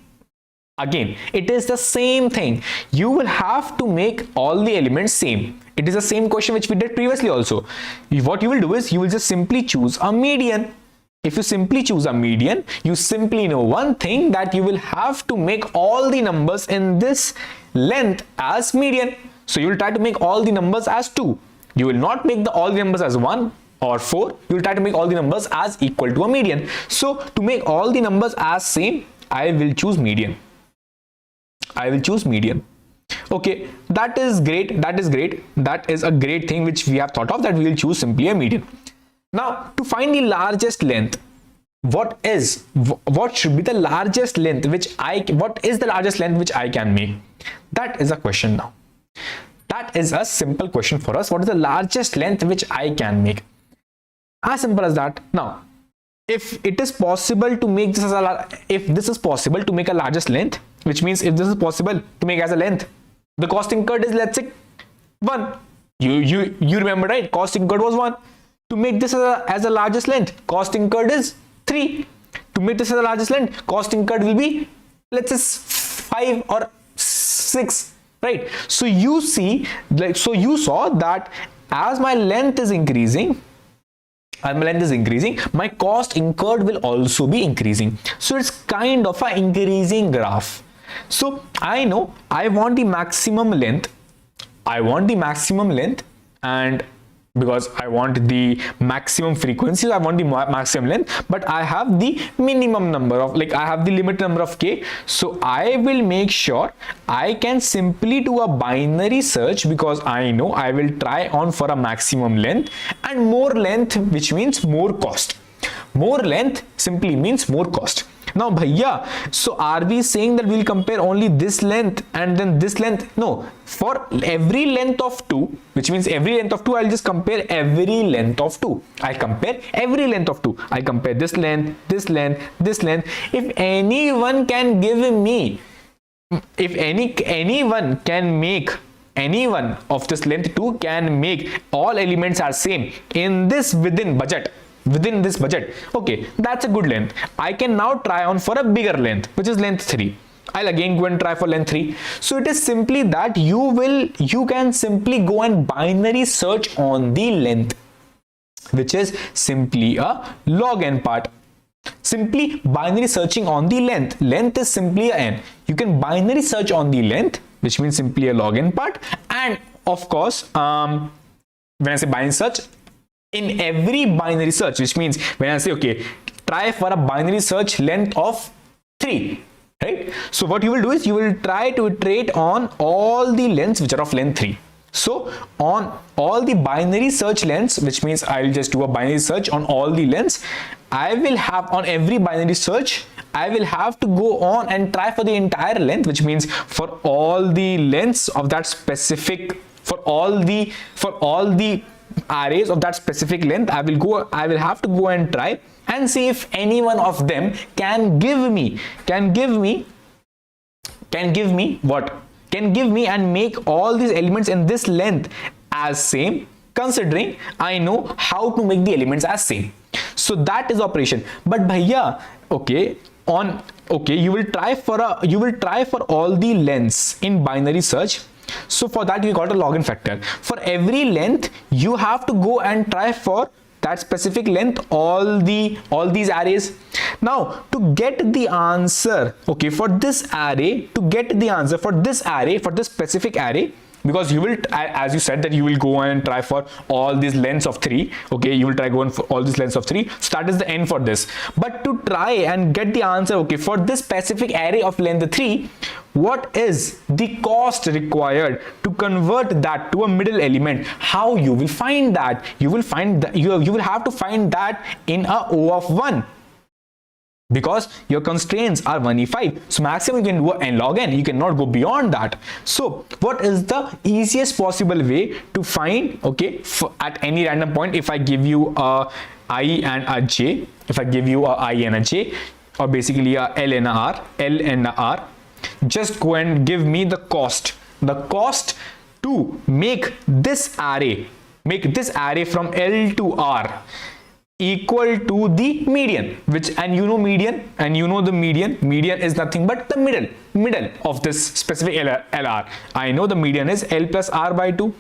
Again, it is the same thing. You will have to make all the elements same. It is the same question which we did previously also. What you will do is you will just simply choose a median. If you simply choose a median, you simply know one thing, that you will have to make all the numbers in this length as median. So you will try to make all the numbers as 2. You will not make all the numbers as 1 or 4. You will try to make all the numbers as equal to a median. So to make all the numbers as same, I will choose median. Okay, that is great. That is a great thing which we have thought of, that we will choose simply a median. Now, to find the largest length, what should be the largest length what is the largest length which I can make? That is a question now. That is a simple question for us. What is the largest length which I can make? As simple as that. Now, if it is possible to make this a largest length, which means if this is possible to make as a length, the cost incurred is, let's say, 1. You remember, right? Cost incurred was 1. To make this as a largest length, cost incurred is 3. To make this as a largest length, cost incurred will be, let's say, 5 or 6, right? So you saw that as my length is increasing, my cost incurred will also be increasing. So it's kind of an increasing graph. So I know I want the maximum length. And because I want the maximum frequency, I want the maximum length, but I have the minimum number of, I have the limit number of k. So I will make sure I can simply do a binary search, because I know I will try on for a maximum length, and more length, which means more cost. More length simply means more cost. Now bhaiya, so are we saying that we'll compare only this length and then this length? No, for every length of 2, which means every length of 2, I'll just compare every length of 2. I'll compare every length of 2. I'll compare this length, this length, this length. If anyone can give me, anyone can make, anyone of this length 2 can make all elements are same in this within this budget, okay, that's a good length. I can now try on for a bigger length, which is length 3. I'll again go and try for length 3. So it is simply that you can simply go and binary search on the length, which is simply a log n part. Simply binary searching on the length. Length is simply a n. You can binary search on the length, which means simply a log n part. And of course, when I say binary search, in every binary search, which means when I say, okay, try for a binary search length of 3, right? So what you will do is you will try to iterate on all the lengths which are of length 3. So on all the binary search lengths, which means I'll just do a binary search on all the lengths, I will have on every binary search, I will have to go on and try for the entire length, which means for all the lengths of that specific, for all the arrays of that specific length, I will have to go and try and see if any one of them can give me and make all these elements in this length as same, considering I know how to make the elements as same. So that is operation. But bhaiya, you will try for all the lengths in binary search. So for that you got a log n factor. For every length you have to go and try for that specific length all these arrays. Now to get the answer, okay, for this array, to get the answer for this array, for this specific array, because you will, as you said, that you will go and try for all these lengths of 3. Okay, you will try going for all these lengths of 3. So that is the n for this. But to try and get the answer, okay, for this specific array of length 3, what is the cost required to convert that to a middle element? How you will find that? You will find that you will have to find that in a O of 1, because your constraints are 1e5. So maximum you can do a n log n, you cannot go beyond that. So what is the easiest possible way to find, okay, at any random point, if I give you a I and a j, if I give you a I and a j, or basically a L and a R, just go and give me the cost to make this array from L to R equal to the median, which, and you know median, and you know the median is nothing but the middle of this specific LR. I know the median is L plus R by 2,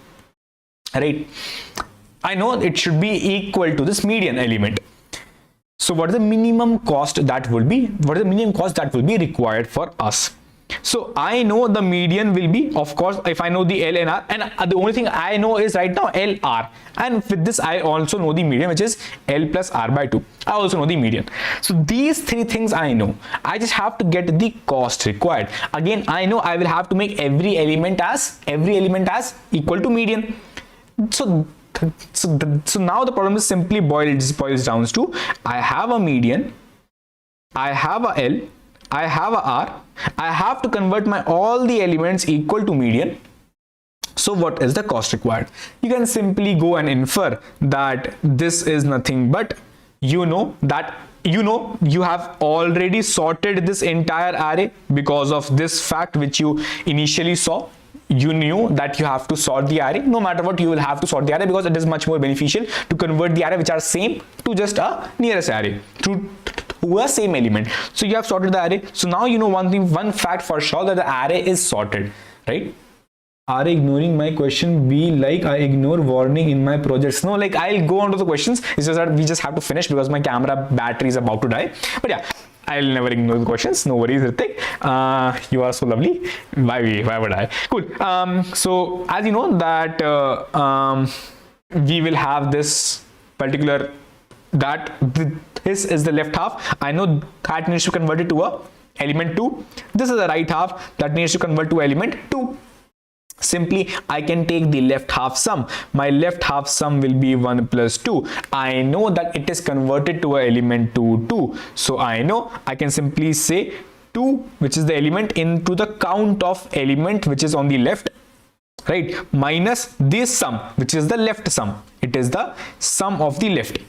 right? I know it should be equal to this median element. So what is the minimum cost that will be? What is the minimum cost that will be required for us? So I know the median will be, of course, if I know the L and R, and the only thing I know is right now LR, and with this I also know the median, which is L plus R by 2. I also know the median. So these 3 things I know. I just have to get the cost required. Again, I know I will have to make every element as equal to median. So now the problem is simply boils down to, I have a median, I have a L, I have a R, I have to convert my all the elements equal to median. So what is the cost required? You can simply go and infer that this is nothing but, you have already sorted this entire array because of this fact which you initially saw. You knew that you have to sort the array. No matter what, you will have to sort the array, because it is much more beneficial to convert the array which are same to just a nearest array, to a same element. So you have sorted the array. So now you know one fact for sure, that the array is sorted, right? Are ignoring my question be like I ignore warning in my projects? No, like I'll go on to the questions. It's just that we just have to finish because my camera battery is about to die. But yeah, I'll never ignore the questions. No worries, Ritik. You are so lovely. Why would I? Cool. So as you know that we will have this particular, this is the left half. I know that needs to convert it to a element 2. This is the right half that needs to convert to element 2. Simply I can take the left half sum. My left half sum will be 1 plus 2. I know that it is converted to a element 2. So I know I can simply say 2, which is the element, into the count of element which is on the left, right, minus this sum, which is the left sum. It is the sum of the left.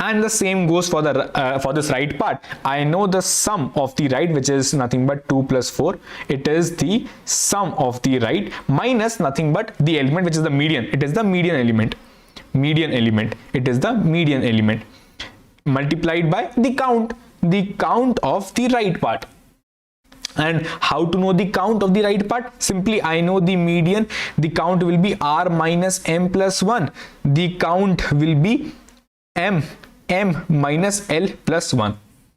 And the same goes for the for this right part. I know the sum of the right, which is nothing but 2 plus 4. It is the sum of the right minus nothing but the element, which is the median. It is the median element. It is the median element multiplied by the count of the right part. And how to know the count of the right part? Simply I know the median. The count will be R minus M plus 1. The count will be M minus L plus 1.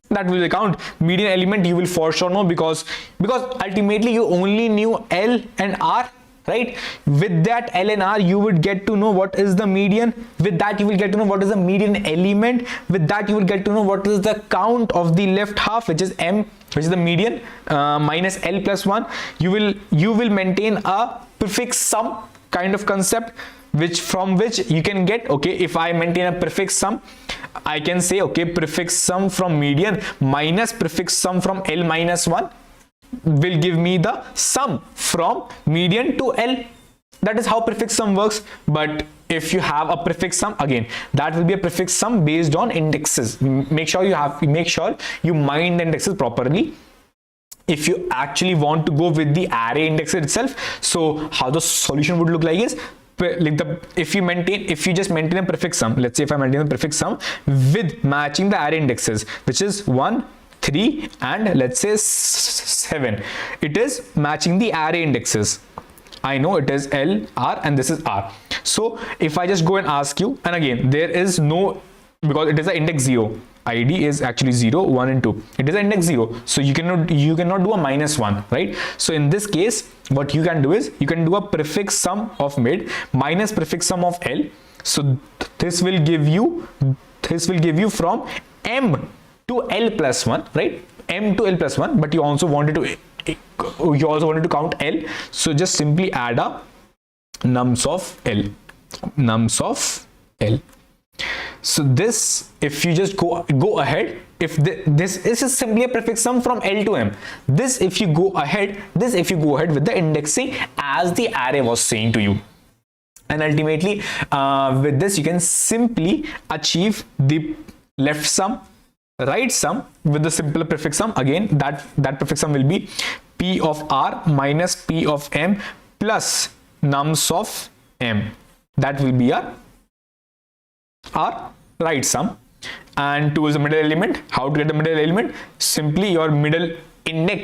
That will be the count. Median element you will for sure know, because ultimately you only knew L and R, right? With that L and R you would get to know what is the median. With that you will get to know what is the median element. With that you will get to know what is the count of the left half, which is M, which is the median, minus L plus 1. You will maintain a prefix sum kind of concept, from which you can get, okay, if I maintain a prefix sum, I can say, okay, prefix sum from median minus prefix sum from L minus 1 will give me the sum from median to L. That is how prefix sum works. But if you have a prefix sum, again, that will be a prefix sum based on indexes. Make sure you mind the indexes properly if you actually want to go with the array index itself. So how the solution would look like is, like if you just maintain a prefix sum, let's say if I maintain a prefix sum with matching the array indexes, which is 1, 3 and let's say 7, it is matching the array indexes. I know it is L, R and this is R. So if I just go and ask you, and again there is no, because it is an index 0, ID is actually 0, 1 and 2. It is index 0, so you cannot do a -1, right? So in this case, what you can do is you can do a prefix sum of mid minus prefix sum of L. So this will give you from M to L plus 1, right? M to L plus 1, but you also wanted to count L, so just simply add up nums of L. So this, if you just go ahead, if this is simply a prefix sum from L to M. This if you go ahead with the indexing as the array was saying to you. And ultimately with this you can simply achieve the left sum, right sum with the simpler prefix sum. Again, that prefix sum will be P of R minus P of M plus nums of M. That will be our right sum. And 2 is the middle element. How to get the middle element? Simply your middle ID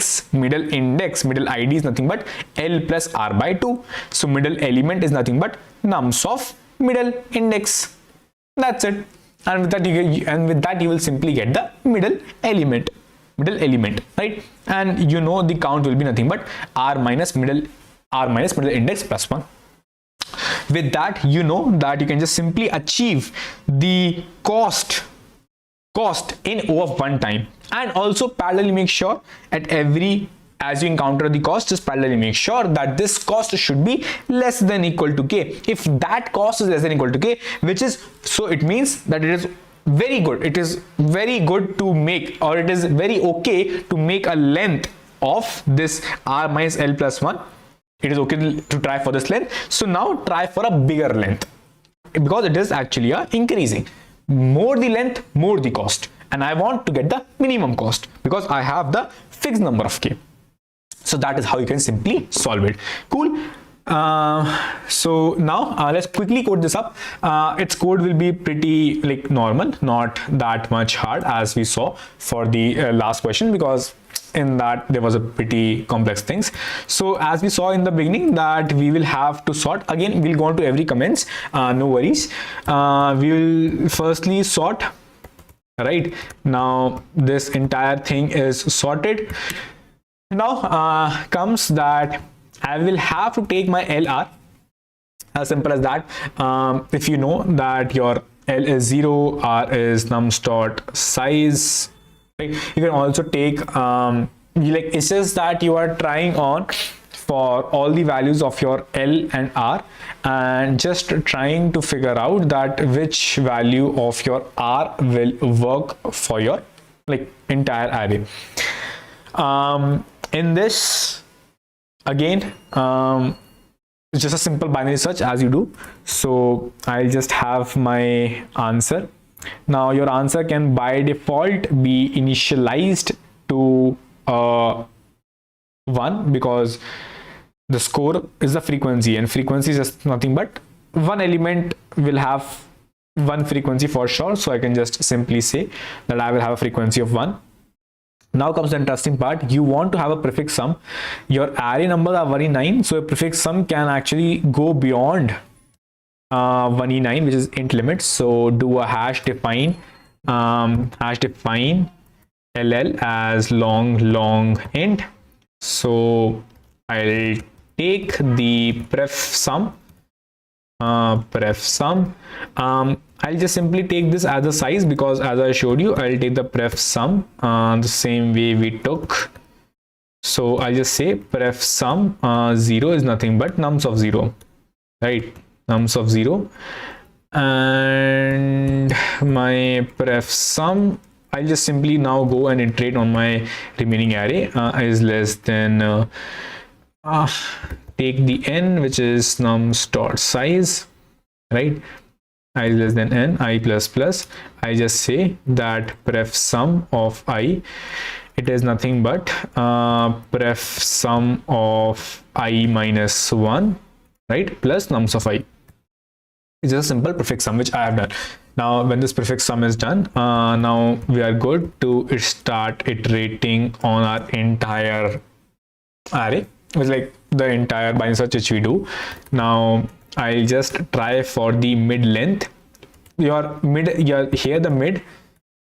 is nothing but L plus R by 2. So middle element is nothing but nums of middle index. That's it. And with that you will simply get the middle element, right? And you know the count will be nothing but R minus middle index plus 1. With that, you know that you can just simply achieve the cost in O of 1 time. And also parallelly make sure as you encounter the cost, just parallelly make sure that this cost should be less than equal to k. If that cost is less than equal to k, it means that it is very good. It is very good to make, or it is very okay to make a length of this R minus L plus 1. It is okay to try for this length. So now try for a bigger length, because it is actually increasing. More the length, more the cost. And I want to get the minimum cost because I have the fixed number of k. So that is how you can simply solve it. Cool. So now let's quickly code this up. Its code will be pretty like normal, not that much hard as we saw for the last question, because in that there was a pretty complex things. So as we saw in the beginning that we will have to sort. Again, we'll go on to every comments, no worries. We will firstly sort. Right now this entire thing is sorted. Now comes that I will have to take my LR, as simple as that. If you know that your L is 0, R is nums dot size, right? You can also take it's just that you are trying on for all the values of your L and R and just trying to figure out that which value of your R will work for your entire array. In this, again, it's just a simple binary search as you do. So I'll just have my answer. Now your answer can by default be initialized to 1, because the score is the frequency, and frequency is just nothing but one element will have one frequency for sure. So I can just simply say that I will have a frequency of 1. Now comes the interesting part. You want to have a prefix sum. Your array numbers are 1e9, so a prefix sum can actually go beyond 1e9, which is int limit. So do a hash define ll as long int. So I'll take the pref sum. I'll just simply take this as a size, because as I showed you, I'll take the pref sum the same way we took. So I'll just say pref sum 0 is nothing but nums of 0, right? Nums of 0. And my pref sum, I'll just simply now go and iterate on my remaining array is less than take the n, which is nums dot size, right? I is less than n, I plus plus. I just say that pref sum of I, it is nothing but pref sum of I minus 1, right, plus nums of I. It's just a simple prefix sum which I have done. Now when this prefix sum is done, now we are good to start iterating on our entire array. It's like the entire binary search which we do. Now I'll just try for the mid length. Your mid, here the mid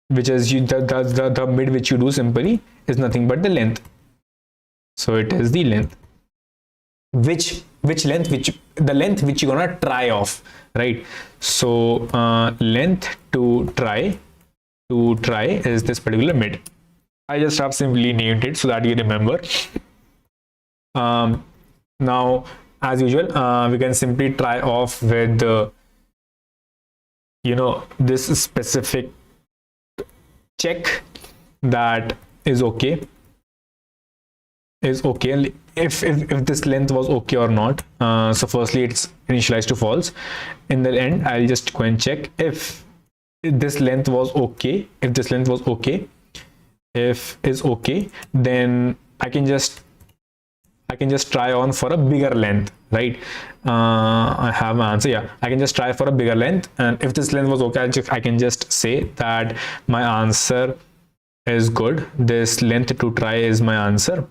which is the mid which you do simply is nothing but the length. So it is the length, which the length which you're gonna try off, right? So length to try is this particular mid. I just have simply named it so that you remember. Now, as usual, we can simply try off with this specific check that is okay. If this length was okay or not. So firstly, it's initialized to false. In the end, I'll just go and check if this length was okay. If this length was okay, if is okay, then I can just try on for a bigger length, right? I have my answer. Yeah, I can just try for a bigger length, and if this length was okay, I can just say that my answer is good. This length to try is my answer,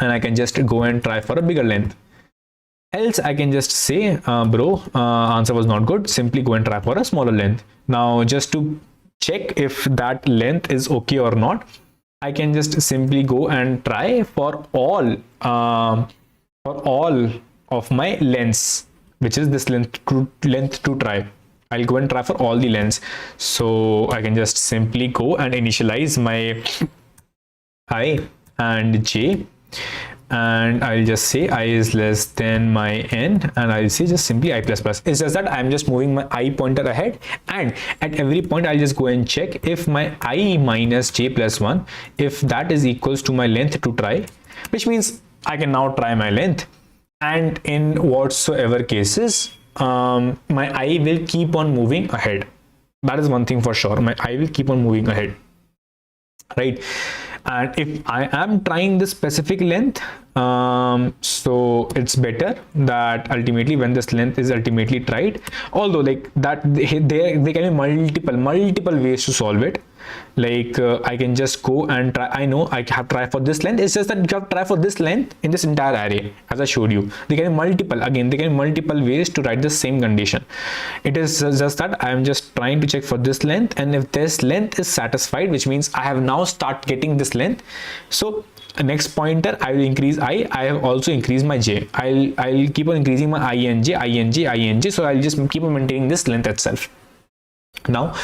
and I can just go and try for a bigger length. Else I can just say, bro, answer was not good. Simply go and try for a smaller length. Now, just to check if that length is okay or not, I can just simply go and try for all of my lengths, which is this length to try. I'll go and try for all the lengths. So I can just simply go and initialize my I and j, and I'll just say I is less than my n, and I'll say just simply I plus plus. It's just that I'm just moving my I pointer ahead, and at every point I'll just go and check if my I minus j plus 1, if that is equals to my length to try, which means I can now try my length, and in whatsoever cases my I will keep on moving ahead. That is one thing for sure, my I will keep on moving ahead, right? And if I am trying this specific length, so it's better that ultimately when this length is ultimately tried, although like that there can be multiple ways to solve it. Like I can just go and try. I know I have to try for this length. It's just that you have to try for this length in this entire array, as I showed you. There can be multiple ways to write the same condition. It is just that I am just trying to check for this length, and if this length is satisfied, which means I have now start getting this length. So next pointer I will increase I have also increased my j. I'll keep on increasing my ing, so I'll just keep on maintaining this length itself. Now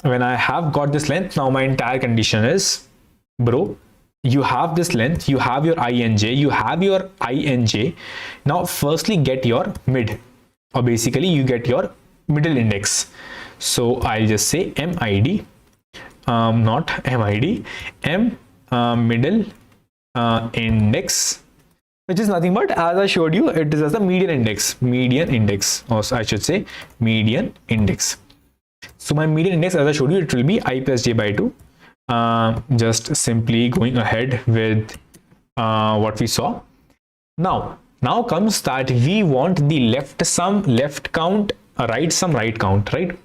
when I have got this length, now my entire condition is, bro, you have this length, you have your ing, you have your ing. Now firstly get your mid, or basically you get your middle index. So I'll just say mid, not mid, middle index, which is nothing but, as I showed you, it is as the median index, or I should say median index. So my median index, as I showed you, it will be I plus j by 2. Just simply going ahead with what we saw. Now comes that we want the left sum, left count, right sum, right count, right?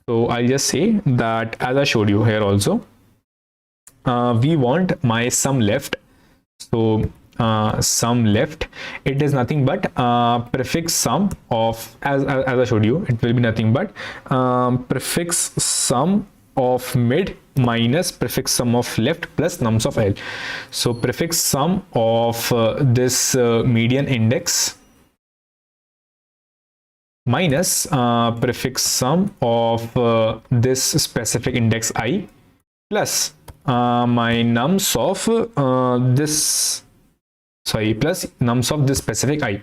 So I'll just say that, as I showed you here also, we want my sum left. So sum left, it is nothing but prefix sum of, as I showed you, it will be nothing but prefix sum of mid minus prefix sum of left plus nums of L. So prefix sum of this median index minus prefix sum of this specific index I plus my nums of plus nums of this specific I.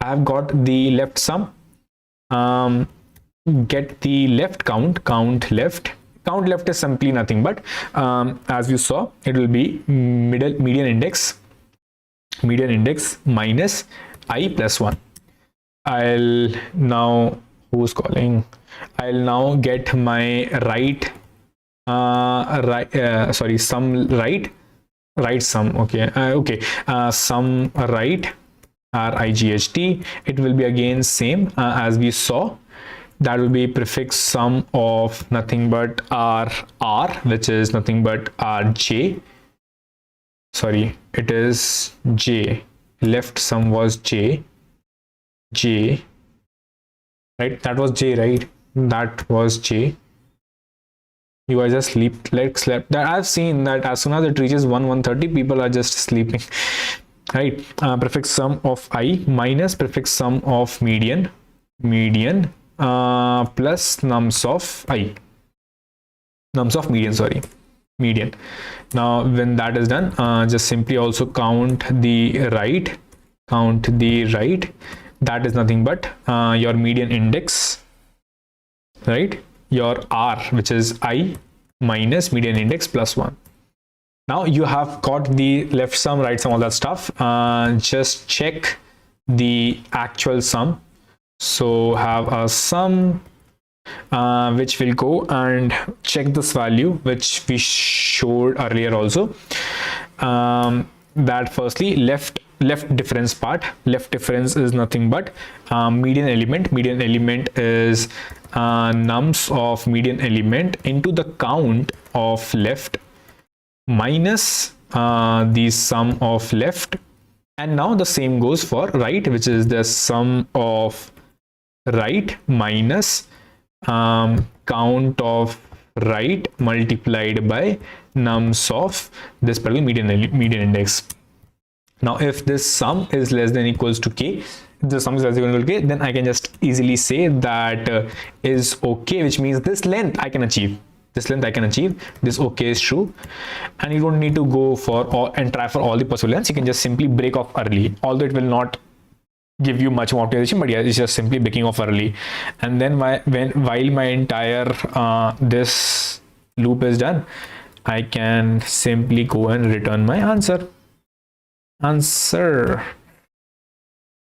I have got the left sum, get the left count left is simply nothing but, as you saw, it will be median index minus I plus 1. I'll now, who's calling? I'll now get my sum right sum, okay, sum right, RIGHT, it will be again same as we saw. That will be prefix sum of nothing but R, which is nothing but RJ. Sorry, it is J. Left sum was J, right? That was J, right? That was J. You guys are slept. That I've seen that as soon as it reaches 1:30, people are just sleeping. Right? Prefix sum of I minus prefix sum of median plus nums of I. Nums of median, sorry. Median. Now when that is done, just simply also count the right. That is nothing but your median index, right? Your R, which is I minus median index plus 1. Now you have got the left sum, right sum, all that stuff. Just check the actual sum. So have a sum which will go and check this value which we showed earlier also. That firstly, left difference part. Left difference is nothing but median element. Median element is nums of median element into the count of left minus the sum of left. And now the same goes for right, which is the sum of right minus count of right multiplied by nums of this particular median index. Now if this sum is less than equals to k, if the sum is less than equal to k, then I can just easily say that is okay, which means this length I can achieve. This okay is true, and you don't need to go for all and try for all the possible lengths. You can just simply break off early, although it will not give you much more optimization, but yeah, it's just simply breaking off early. And then while my entire this loop is done, I can simply go and return my answer.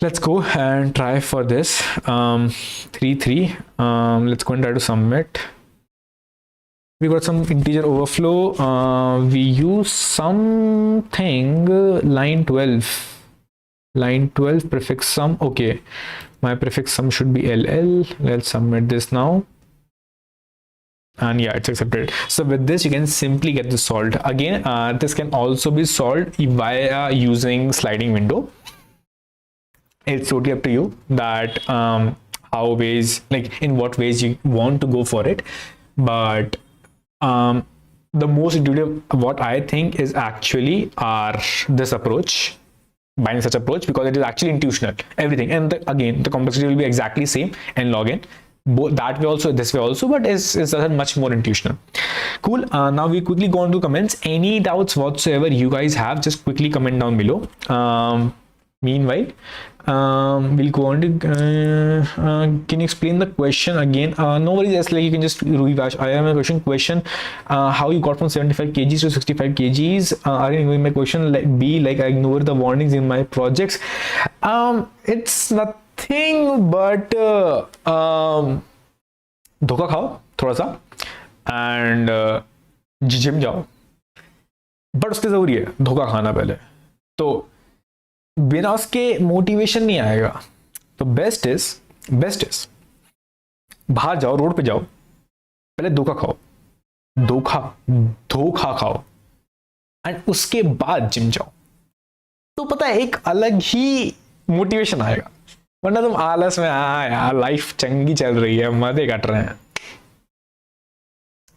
Let's go and try for this 3. Let's go and try to submit. We got some integer overflow. We use something line 12 prefix sum. Okay, my prefix sum should be LL. Let's submit this now, and yeah, it's accepted. So with this you can simply get this solved. Again, this can also be solved via using sliding window. It's totally up to you that in what ways you want to go for it, but the most intuitive, what I think, is actually this approach, binding search approach, because it is actually intuitional, everything. And again, the complexity will be exactly same and log n, both that way also, this way also, but is much more intuitional. Cool. Now we quickly go on to comments. Any doubts whatsoever you guys have, just quickly comment down below. Meanwhile, we'll go on to can you explain the question again? No worries, just like you can just rehash. I have a question how you got from 75 kgs to 65 kgs. Are you ignoring my question? Like I ignore the warnings in my projects. It's nothing but धोखा खाओ थोड़ा सा and gym जाओ, but उसके जरूरी है धोखा खाना पहले, तो बिना उसके मोटिवेशन नहीं आएगा. तो बेस्ट इज बाहर जाओ, रोड पे जाओ, पहले धोखा खाओ, धोखा खाओ, एंड उसके बाद जिम जाओ. तो पता है एक अलग ही मोटिवेशन आएगा, वरना तुम आलस में यार लाइफ चंगी चल रही है, मजे कट रहे हैं.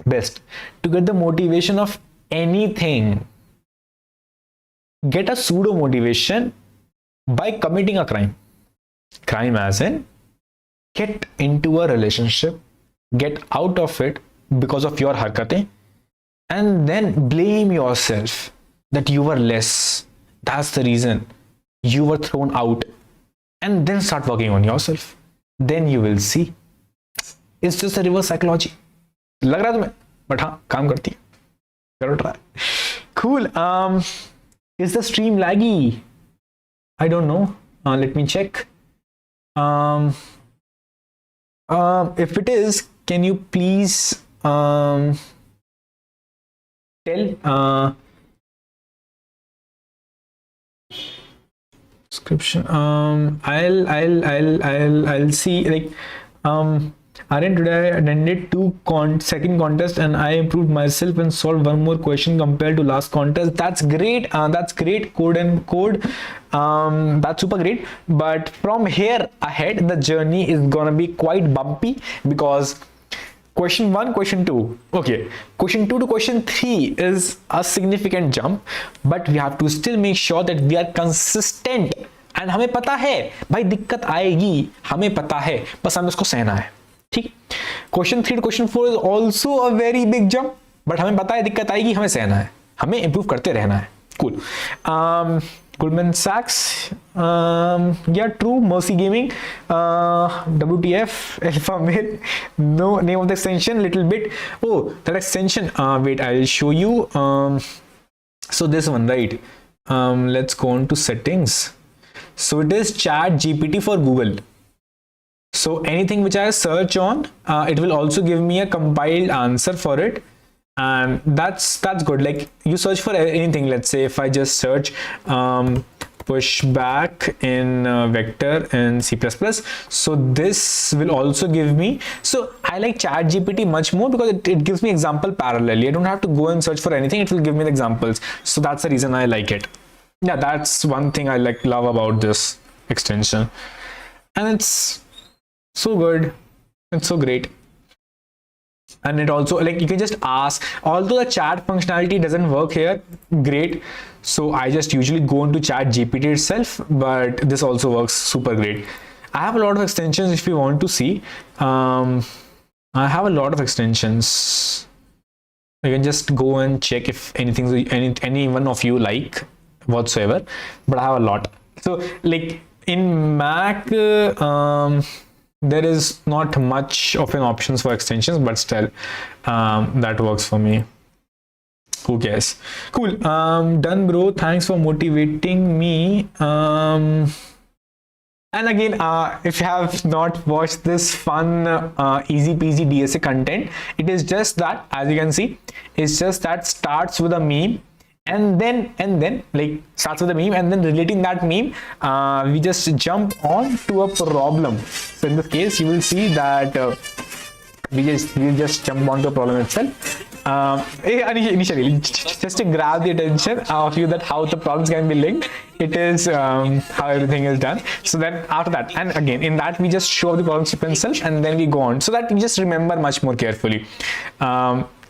Best to get the motivation of anything, get a pseudo motivation by committing a crime as in get into a relationship, get out of it because of your harkatein, and then blame yourself that you were less, that's the reason you were thrown out, and then start working on yourself. Then you will see it's just a reverse psychology. लग रहा है तुम्हें, but हाँ काम करती है, करो try. Cool. Is the stream laggy? I don't know. Let me check. If it is, can you please tell? Description. I'll see. Like Aryan, today I attended second contest and I improved myself and solved one more question compared to last contest. That's great. That's great. Code. That's super great. But from here ahead, the journey is gonna be quite bumpy because question 1, question 2. Okay, question 2 to question 3 is a significant jump, but we have to still make sure that we are consistent. And हमें पता है भाई दिक्कत आएगी, हमें पता है, बस हमें उसको सहना है, ठीक. Question 3 to question 4 is also a very big jump, but हमें पता है दिक्कत आएगी, हमें सहना है, हमें improve करते रहना है. Cool. Goldman Sachs, yeah, true. Mercy Gaming, WTF, Alpha Mail, no name of the extension, little bit. Oh, that extension. Wait, I'll show you. So this one, right? Let's go on to settings. So it is Chat GPT for Google. So anything which I search on, it will also give me a compiled answer for it. And that's good. Like you search for anything, let's say if I just search pushback in vector and C++, so this will also give me. So I like Chat GPT much more because it gives me example parallelly. I don't have to go and search for anything, it will give me the examples. So that's the reason I like it. Yeah, that's one thing I love about this extension, and it's so good, it's so great. And it also, like, you can just ask, although the chat functionality doesn't work here great, so I just usually go into Chat GPT itself, but this also works super great. I have a lot of extensions if you want to see. I have a lot of extensions. You can just go and check if any one of you like whatsoever, but I have a lot. So like in Mac, there is not much of an options for extensions, but still that works for me. Who cares? Cool. Done, bro. Thanks for motivating me. And again, if you have not watched this fun easy peasy DSA content, it is just that, as you can see, it's just that starts with a meme, and then like starts with a meme, and then relating that meme, we just jump on to a problem. So in this case, you will see that we just jump onto a problem itself. Initially, just to grab the attention of you that how the problems can be linked, it is how everything is done. So then after that, and again in that we just show the problem strip itself, and then we go on, so that we just remember much more carefully.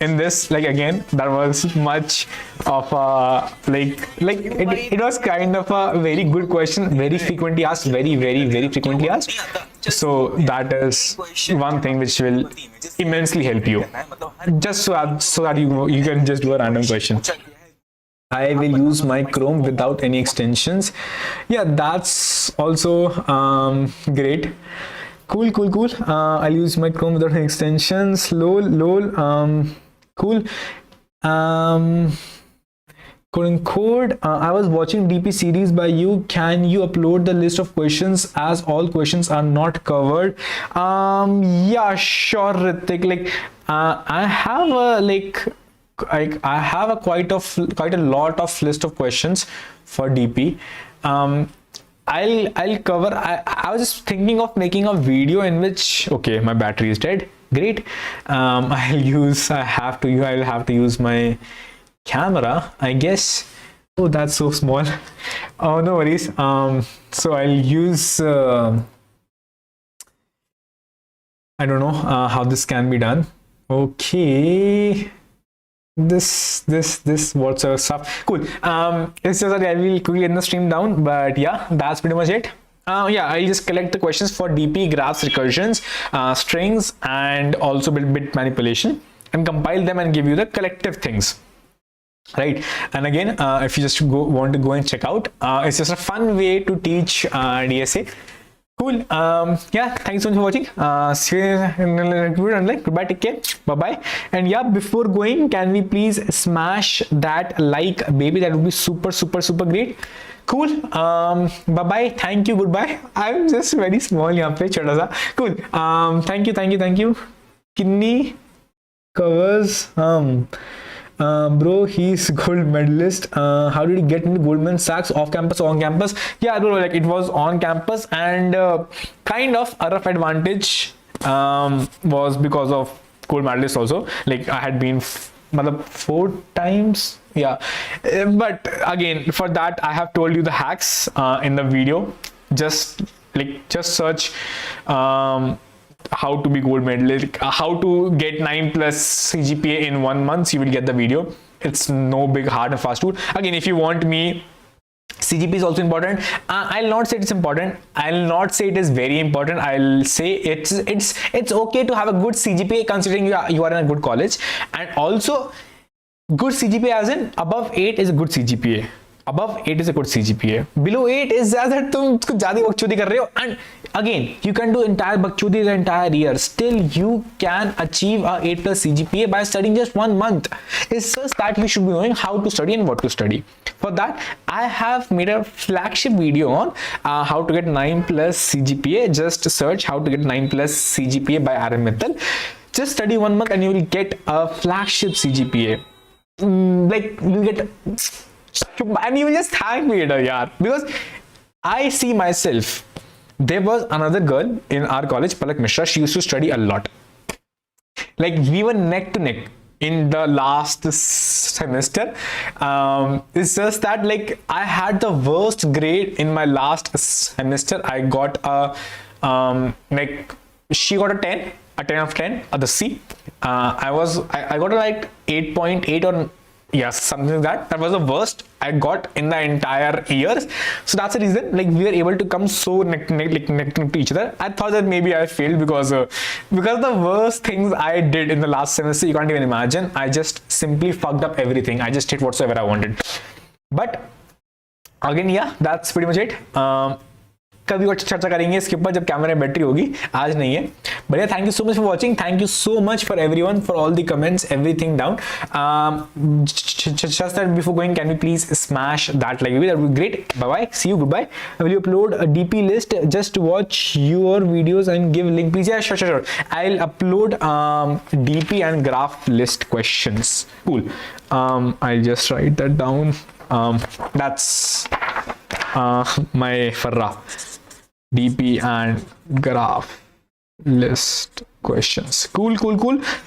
In this, like, again, that was much of a it was kind of a very good question, very frequently asked, very frequently asked. So that is one thing which will immensely help you, just so that you can just do a random question. I will use my Chrome without any extensions. Yeah, that's also great. Cool. I'll use my Chrome without any extensions. Lol. Cool. Code. I was watching DP series by you. Can you upload the list of questions, as all questions are not covered? Yeah, sure, Ritik. Like, I have I have quite a lot of list of questions for DP. I'll cover. I was just thinking of making a video in which, okay, my battery is dead. Great. I'll have to use my camera, I guess. Oh, that's so small. Oh, no worries. So I'll use I don't know how this can be done. Okay, this whatsoever stuff. Cool. It's just that I will quickly end the stream down, but yeah, that's pretty much it. Yeah, I just collect the questions for DP, graphs, recursions, strings, and also bit manipulation, and compile them and give you the collective things, right? And again, if you just want to go and check out, it's just a fun way to teach DSA. Cool. Yeah, thanks so much for watching. See you in the next video, and like, goodbye, take care, bye bye. And yeah, before going, can we please smash that like, baby? That would be super great. Cool. Bye bye. Thank you. Goodbye. I'm just very small यहाँ पे, छोटा सा. Cool. Thank you. Kinni covers. Bro, he's gold medalist. How did he get into Goldman Sachs? Off campus or on campus? Yeah, bro, like it was on campus, and kind of a rough advantage was because of gold medalist also. Like I had been 4 times. Yeah, but again, for that I have told you the hacks in the video. Just search how to be gold medalist, how to get 9 plus CGPA in 1 month. So you will get the video. It's no big hard and fast rule. Again, if you want me, CGP is also important. I'll not say it's important. I'll not say it is very important. I'll say it's okay to have a good CGPA considering you are in a good college. And also good CGPA as in above 8 is a good CGPA. Above 8 is a good CGPA. Below 8 is that तुम कुछ ज़्यादा बकचोदी कर रहे हो. And again, you can do entire बकचोदी the entire year. Still, you can achieve a 8 plus CGPA by studying just 1 month. It's just that we should be knowing how to study and what to study. For that, I have made a flagship video on how to get 9 plus CGPA. Just search how to get 9 plus CGPA by Aryan Mittal. Just study 1 month and you will get a flagship CGPA. Like you get. And you will just thank me, yaar, because I see myself. There was another girl in our college, Palak Mishra. She used to study a lot. Like we were neck to neck in the last semester. It's just that like I had the worst grade in my last semester. I got a like she got a 10 out of 10 at the C. I got a like 8.8 or yes, something like that. That was the worst I got in the entire year. So that's the reason like we were able to come so neck to each other. I thought that maybe I failed because the worst things I did in the last semester, you can't even imagine. I just simply fucked up everything. I just did whatsoever I wanted. But again, yeah, that's pretty much it. कभी और चर्चा करेंगे इसके ऊपर जब camera में battery होगी, आज नहीं है. But yeah, thank you so much for watching. Thank you so much for everyone for all the comments, everything down. Just that before going, can we please smash that like? That would be great. Bye bye. See you. Goodbye. I will upload a DP list just to watch your videos and give link. Please, yeah, sure. I'll upload DP and graph list questions. Cool. I'll just write that down. That's my farra. DP and graph list questions. Cool.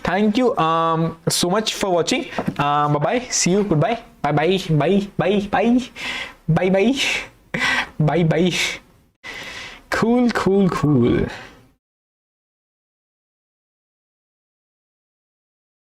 Thank you so much for watching. Bye bye. See you. Goodbye. Bye. Cool.